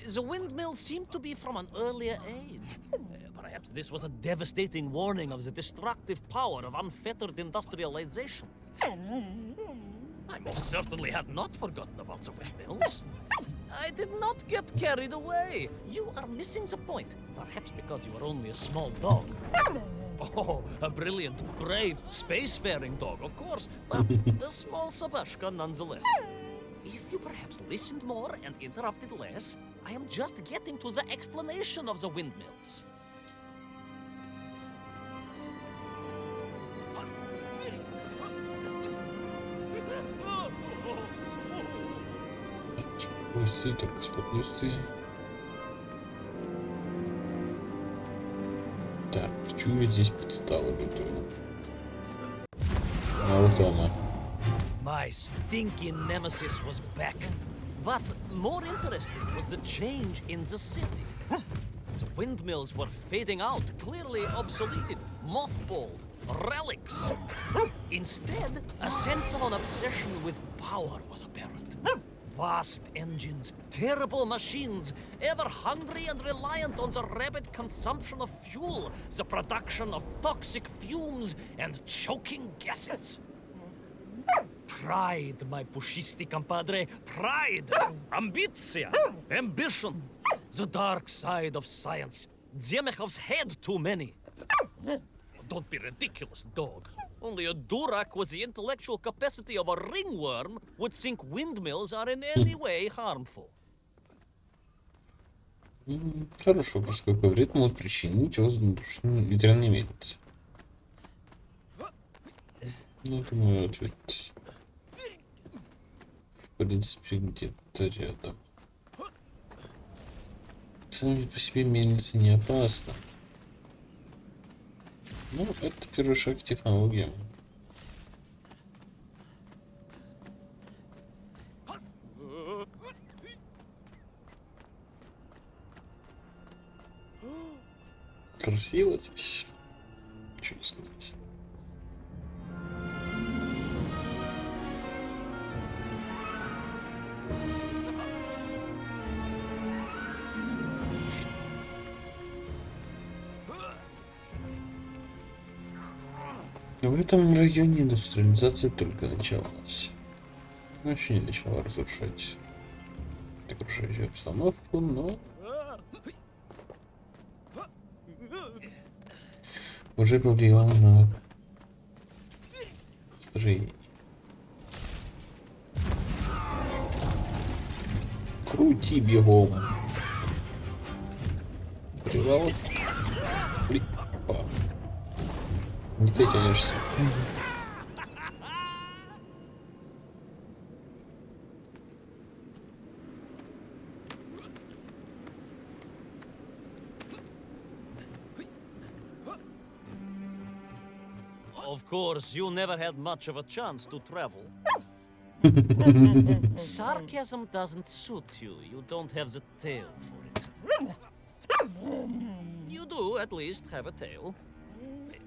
The windmill seemed to be from an earlier age. Perhaps this was a devastating warning of the destructive power of unfettered industrialization. I most certainly had not forgotten about the windmills. I did not get carried away. You are missing the point. Perhaps because you are only a small dog. Oh, a brilliant, brave, spacefaring dog, of course, but a small Sabashka nonetheless. If you perhaps listened more and interrupted less, I am just getting to the explanation of the windmills. Спокойствие, только спокойствие. Так, чую, здесь подстава готова. А вот она. My stinking nemesis was back. But more interesting was the change in the city. The windmills were fading out, clearly obsoleted, mothballed, relics. Instead, a sense of an obsession with power was apparent. Vast engines, terrible machines, ever hungry and reliant on the rapid consumption of fuel, the production of toxic fumes and choking gases. Pride, my pushisti compadre, pride, ambitia, ambition, the dark side of science. Zemechov's had too many. Don't be ridiculous, dog. Only a durak with the intellectual capacity of a ringworm would think windmills are in any way harmful. Хорошо, поскольку вред может причинить воздушный ветряный месяц. Ну, это мой ответ. В принципе, где-то рядом. Сами по себе мельница не опасна. Ну, это первый шаг к технологиям. Красиво здесь. Что сказать. В этом районе индустриализация только началась. Она еще не начала разрушать окружающую обстановку, но уже повлияла на строение. Крути бегом. Привал. Опа. Не ты тянешься. Of course, you never had much of a chance to travel. Sarcasm doesn't suit you. You don't have the tail for it. You do, at least, have a tail.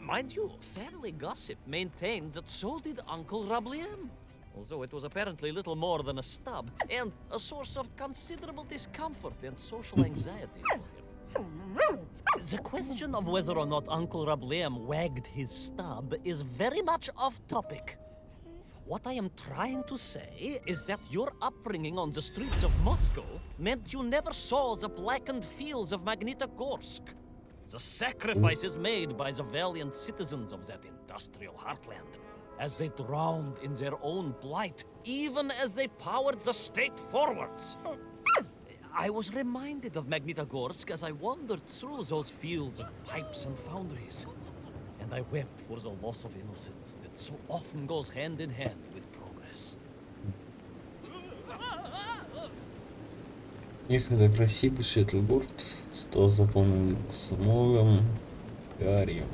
Mind you, family gossip maintained that so did Uncle Rabliem. Although it was apparently little more than a stub, and a source of considerable discomfort and social anxiety for him. The question of whether or not Uncle Rabliem wagged his stub is very much off topic. What I am trying to say is that your upbringing on the streets of Moscow meant you never saw the blackened fields of Magnitogorsk. The sacrifices made by the valiant citizens of that industrial heartland, as they drowned in their own blight, even as they powered the state forwards. I was reminded of Magnitogorsk as I wandered through those fields of pipes and foundries. And I wept for the loss of innocence that so often goes hand in hand with progress. Некогда красивый светлый город стал заполнен смогом, гарью.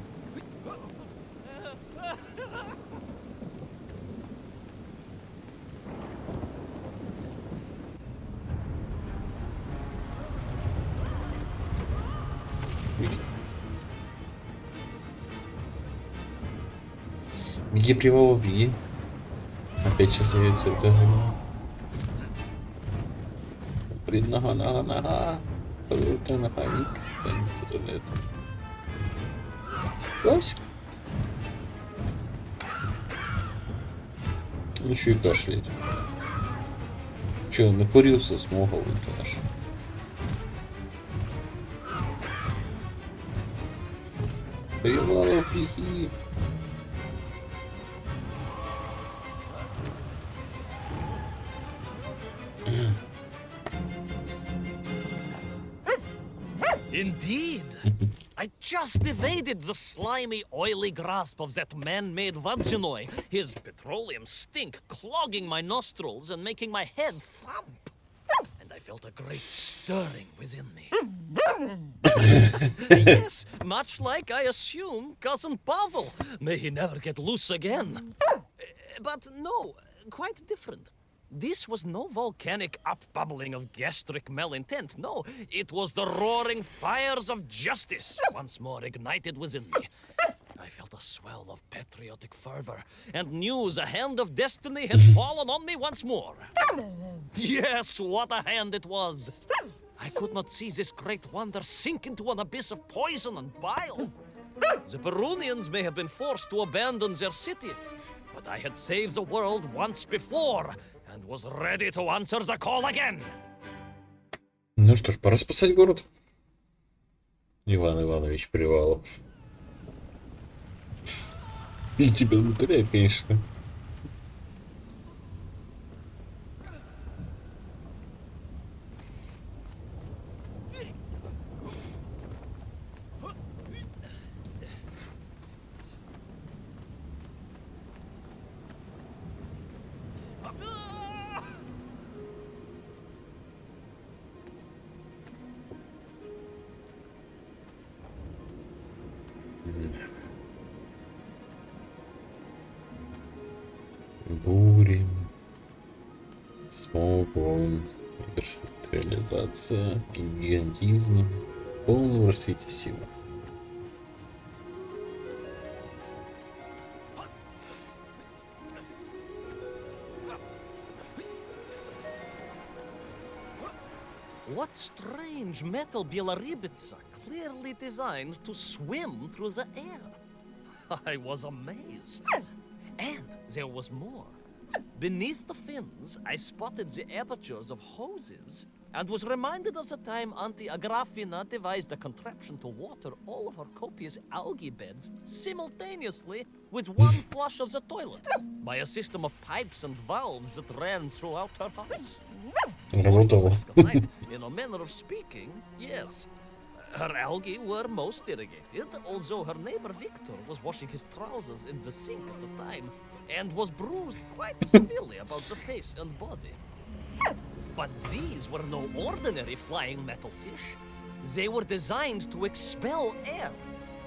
Где привал беги? Опять сейчас явится это говно. Нога. Круто, наханик. Да не буду это. Классик. Ну еще и кашляет. Че, накурился, смогал это аж. Привалов беги. Indeed! I just evaded the slimy, oily grasp of that man-made Vadzinoi, his petroleum stink clogging my nostrils and making my head thump. And I felt a great stirring within me. Yes, much like I assume Cousin Pavel. May he never get loose again. But no, quite different. This was no volcanic upbubbling of gastric malintent. No, it was the roaring fires of justice once more ignited within me. I felt a swell of patriotic fervor and knew the hand of destiny had fallen on me once more. Yes, what a hand it was! I could not see this great wonder sink into an abyss of poison and bile. The Perunians may have been forced to abandon their city, but I had saved the world once before and was ready to answer the call again. Ну что ж, пора спасать город. Иван Иванович Привалов. И тебя ударяет, конечно. Бури, смогом, индустриализация, гигантизм, полного расцвете силы. What strange metal Bielorybitsa clearly designed to swim through the air. I was amazed. And there was more. Beneath the fins, I spotted the apertures of hoses and was reminded of the time Auntie Agrafina devised a contraption to water all of her copious algae beds simultaneously with one flush of the toilet by a system of pipes and valves that ran throughout her house. In a manner of speaking, yes. Her algae were most irrigated, although her neighbor Victor was washing his trousers in the sink at the time and was bruised quite severely about the face and body. But these were no ordinary flying metal fish. They were designed to expel air,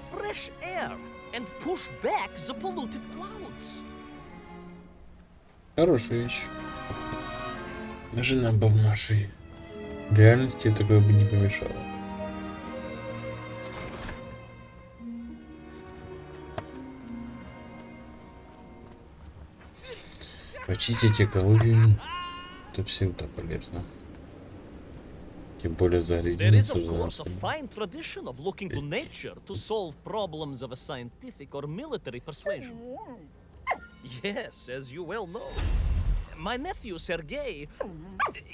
fresh air, and push back the polluted clouds. Хорошая вещь. Жена бы в нашей реальности такое бы не помешало. Почистить экологию — это всегда полезно. Тем более There is, загрязниться of course, a заносами. fine tradition of looking to nature to solve problems of a scientific or military persuasion. Yes, as you well know. My nephew, Sergei...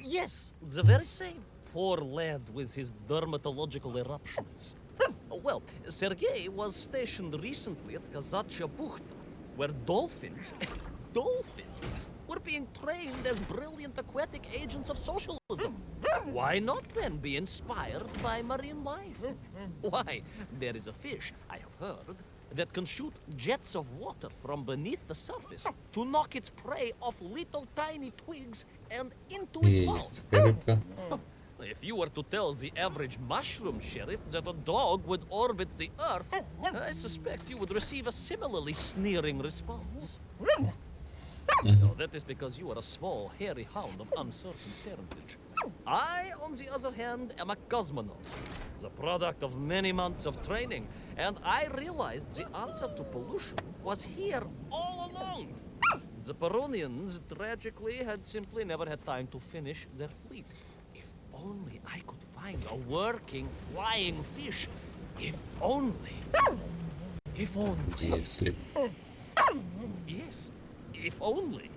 Yes, the very same. Poor lad with his dermatological eruptions. Well, Sergei was stationed recently at Kazachya Bukhta, where dolphins... dolphins were being trained as brilliant aquatic agents of socialism. Why not then be inspired by marine life? Why, there is a fish, I have heard, that can shoot jets of water from beneath the surface to knock its prey off little tiny twigs and into its mouth. Есть такая рыбка. If you were to tell the average mushroom sheriff that a dog would orbit the Earth, I suspect you would receive a similarly sneering response. No, that is because you are a small, hairy hound of uncertain parentage. I, on the other hand, am a cosmonaut, the product of many months of training, and I realized the answer to pollution was here all along. The Peronians, tragically, had simply never had time to finish their fleet. If only I could find a working, flying fish. If only. If only. Если Yes, if only.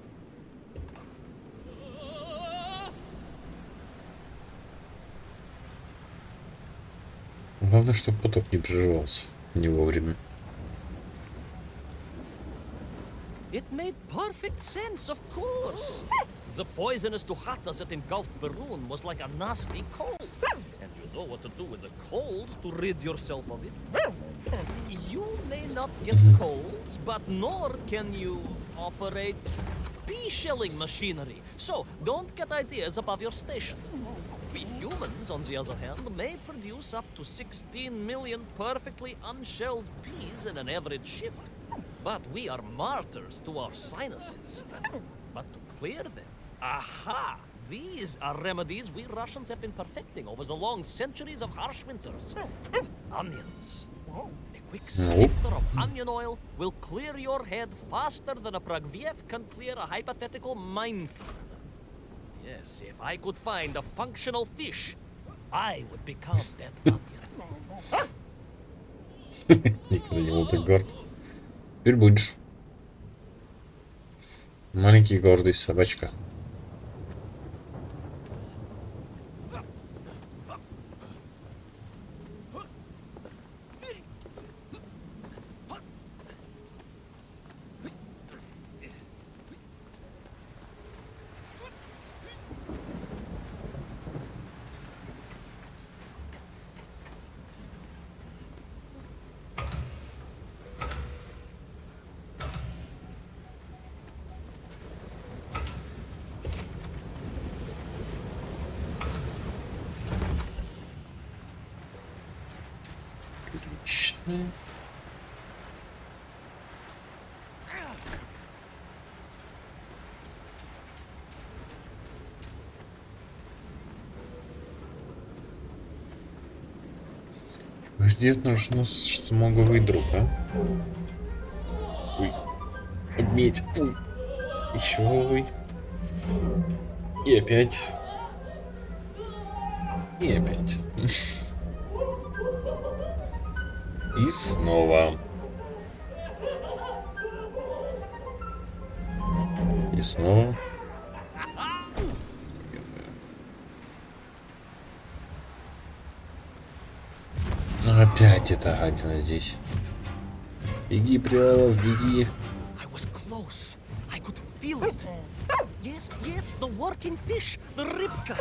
главное, чтобы поток не прерывался не вовремя. It made perfect sense, of course. The poisonous Tuhata that engulfed Perun was like a nasty cold. And you know what to do with a cold to rid yourself of it. You may not get colds, but nor can you operate pea-shelling machinery. So, don't get ideas above your station. We humans, on the other hand, may produce up to 16 million perfectly unshelled peas in an average shift. But we are martyrs to our sinuses. But to clear them, aha! These are remedies we Russians have been perfecting over the long centuries of harsh winters. Onions. A quick snifter of onion oil will clear your head faster than a Pragviev can clear a hypothetical minefield. Yes, if I could find a functional fish, I would become that onion. Никогда не был так горд. Теперь будешь. Маленький гордый собачка. Отлично. Ждет наш смоговый друг, а? Ой. Обметь. Ой. Еще. Ой. И опять. И опять. И снова. И снова. Ну опять эта гадина здесь. Беги, Приалов, беги. I was close. I could feel it. Yes, yes, the working fish, the ribka.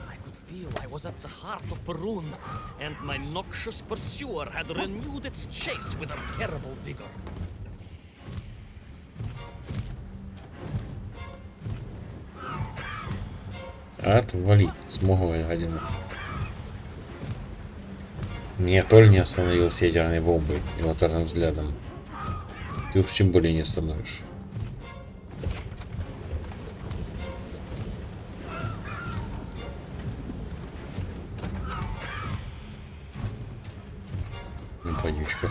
I could feel I was at the heart of Perun, and my noxious pursuer had renewed its chase with a terrible vigor. Отвали, смоговая гадина. Меня Толь не остановил с ядерной бомбой и лазерным взглядом. Ты уж тем более не остановишь. Ну, вонючка.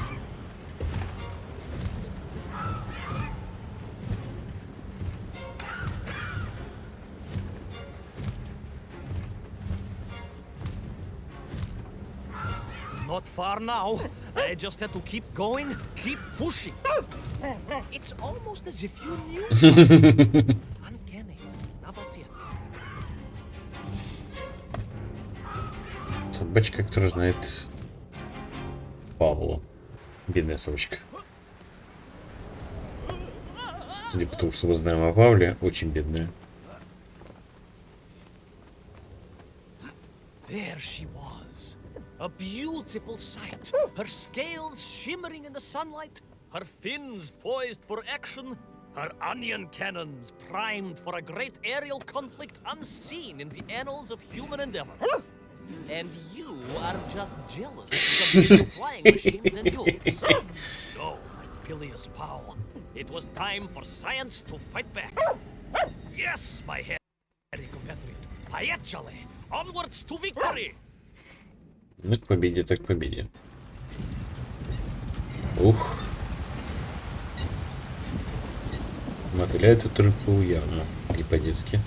Not far now. I just had to keep going, keep pushing. It's almost as if you knew. Uncanny. Обалдеть. Собачка, которая знает Павла. Бедная собачка. Судя по тому, что мы знаем о Павле, очень бедная. There she was. A beautiful sight. Her scales shimmering in the sunlight. Her fins poised for action. Her onion cannons primed for a great aerial conflict unseen in the annals of human endeavor. And you are just jealous of the big flying machines and yours. No, Pilius Powell. It was time for science to fight back. Yes, my hairy compatriot. Поехали! Onwards to victory! Ну, к победе, так к победе. Ух. Мотыляет эту рыбку явно не по-детски.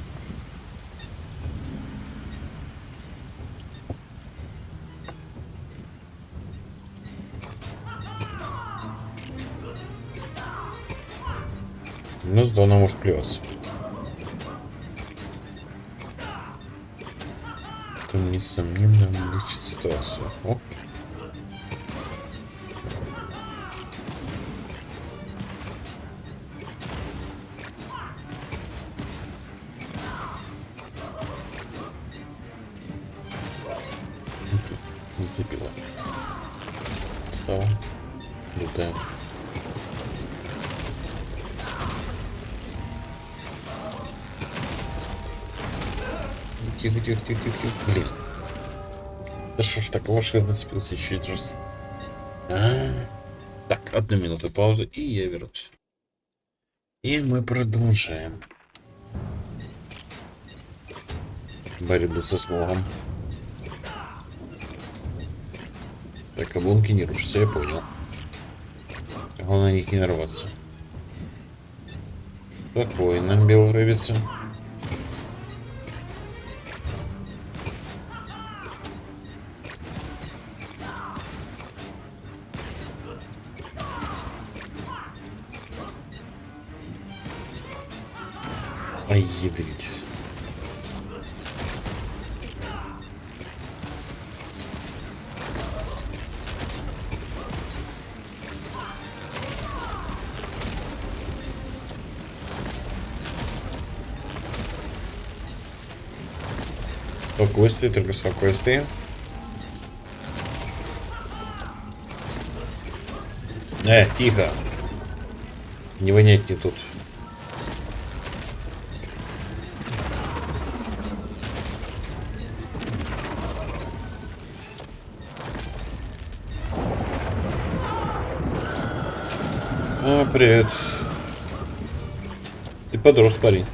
Ну, зато она может плеваться. Это, несомненно, облегчит ситуацию. О. Зацепила. Стала. Летаем. Тихо, тихо, тихо, тихо, тихо. Блин. Да что ж так, лошадь зацепился еще один раз. Так, 1 минута паузы, и я вернусь. И мы продолжаем борьбу со смогом. Так, обломки не рушатся, я понял. Главное на них не нарваться. Спокойно, белая рыбица. Ай, ядрить. Спокойствие, только спокойствие. Тихо. Не вонять не тут. Привет. Ты подрос, парень.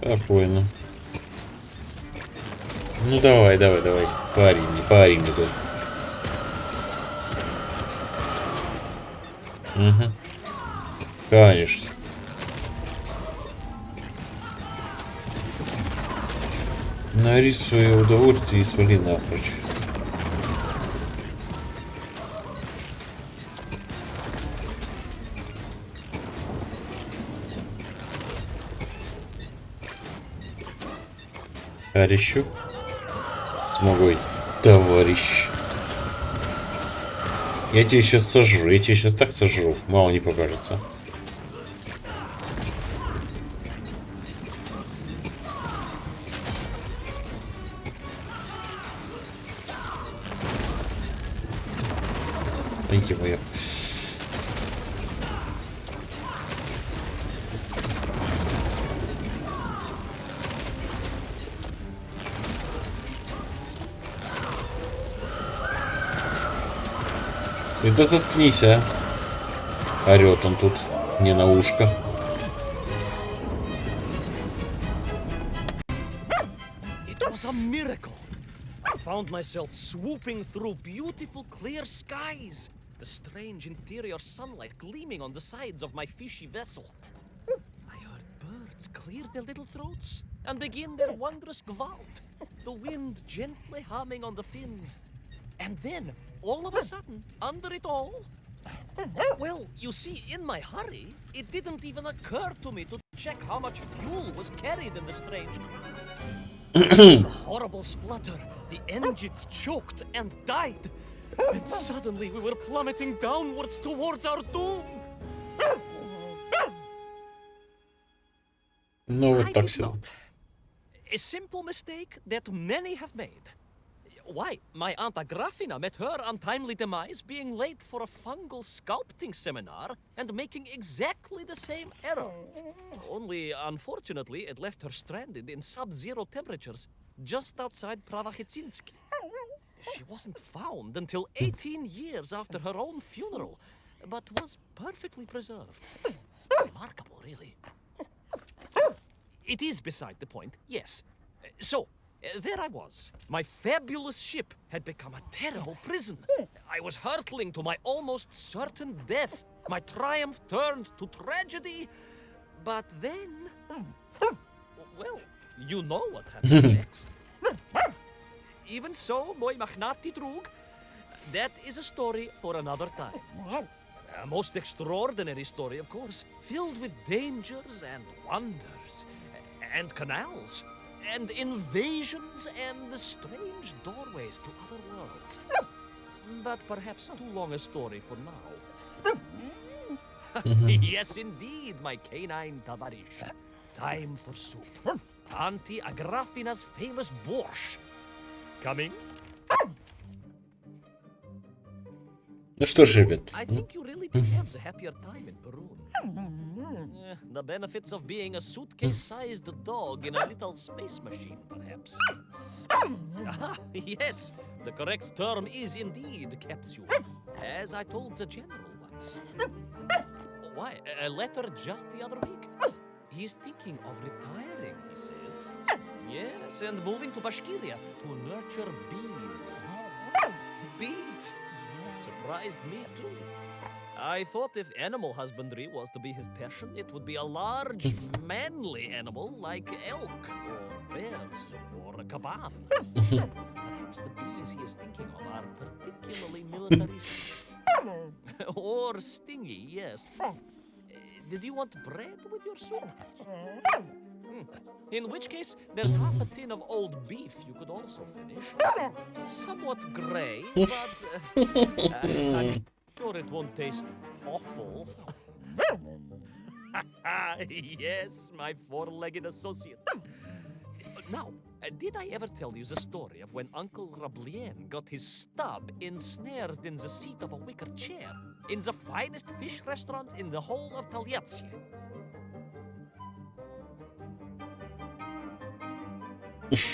Спокойно. Ну давай, давай, давай. Парень мне тут. Угу. Конечно. Нарисуй свое удовольствие и свали напрочь. Товарищу. Смогой, товарищ. Я тебя сейчас сожру, я тебя сейчас так сожру, мало не покажется. Ай, моя. И да заткнись, а. Орёт он тут не на ушко. It was a miracle. I found myself swooping through beautiful clear skies, the strange interior sunlight gleaming on the sides of my fishy vessel. I heard birds clear their little throats and begin their wondrous gvalt, the wind gently humming on the fins. And then, all of a sudden, under it all, well, you see, in my hurry, it didn't even occur to me to check how much fuel was carried in the strange craft. The horrible splutter, the engines choked and died. And suddenly we were plummeting downwards towards our doom. Ну вот I так did всё. not. A simple mistake that many have made. Why, my Aunt Agrafina met her untimely demise being late for a fungal sculpting seminar and making exactly the same error. Only, unfortunately, it left her stranded in sub-zero temperatures just outside Pravachitsinski. She wasn't found until 18 years after her own funeral, but was perfectly preserved. Remarkable, really. It is beside the point, yes. So, there I was. My fabulous ship had become a terrible prison. I was hurtling to my almost certain death. My triumph turned to tragedy. But then... Well, you know what happened next. Even so, moi magnati drug, that is a story for another time. A most extraordinary story, of course, filled with dangers and wonders, and canals, and invasions, and strange doorways to other worlds. But perhaps too long a story for now. Yes, indeed, my canine tavarish. Time for soup. Auntie Agrafina's famous borscht. Coming? Ну что ж, ребят. I think you really did have a happier time in Peru. The benefits of being a suitcase-sized dog in a little space machine, perhaps. Ah, yes, the correct term is indeed capsule, as I told the general once. Why, a letter just the other week? He's thinking of retiring, he says. Yes, and moving to Bashkiria to nurture bees. Bees? Surprised me too. I thought if animal husbandry was to be his passion, it would be a large, manly animal like elk, or bears, or a caban. Perhaps the bees he is thinking of are particularly militaristic. Or stingy, yes. Did you want bread with your soup? In which case, there's half a tin of old beef you could also finish. Somewhat grey, but I'm sure it won't taste awful. Yes, my four-legged associate. Now, did I ever tell you the story of when Uncle Rablien got his stub ensnared in the seat of a wicker chair in the finest fish restaurant in the whole of Taliatsia?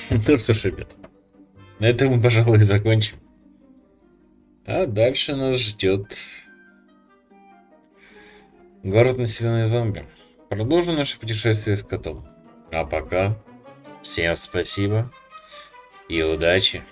Ну что ж, ребят. На этом мы, пожалуй, закончим. А дальше нас ждет город, населенный зомби. Продолжим наше путешествие с котом. А пока всем спасибо и удачи.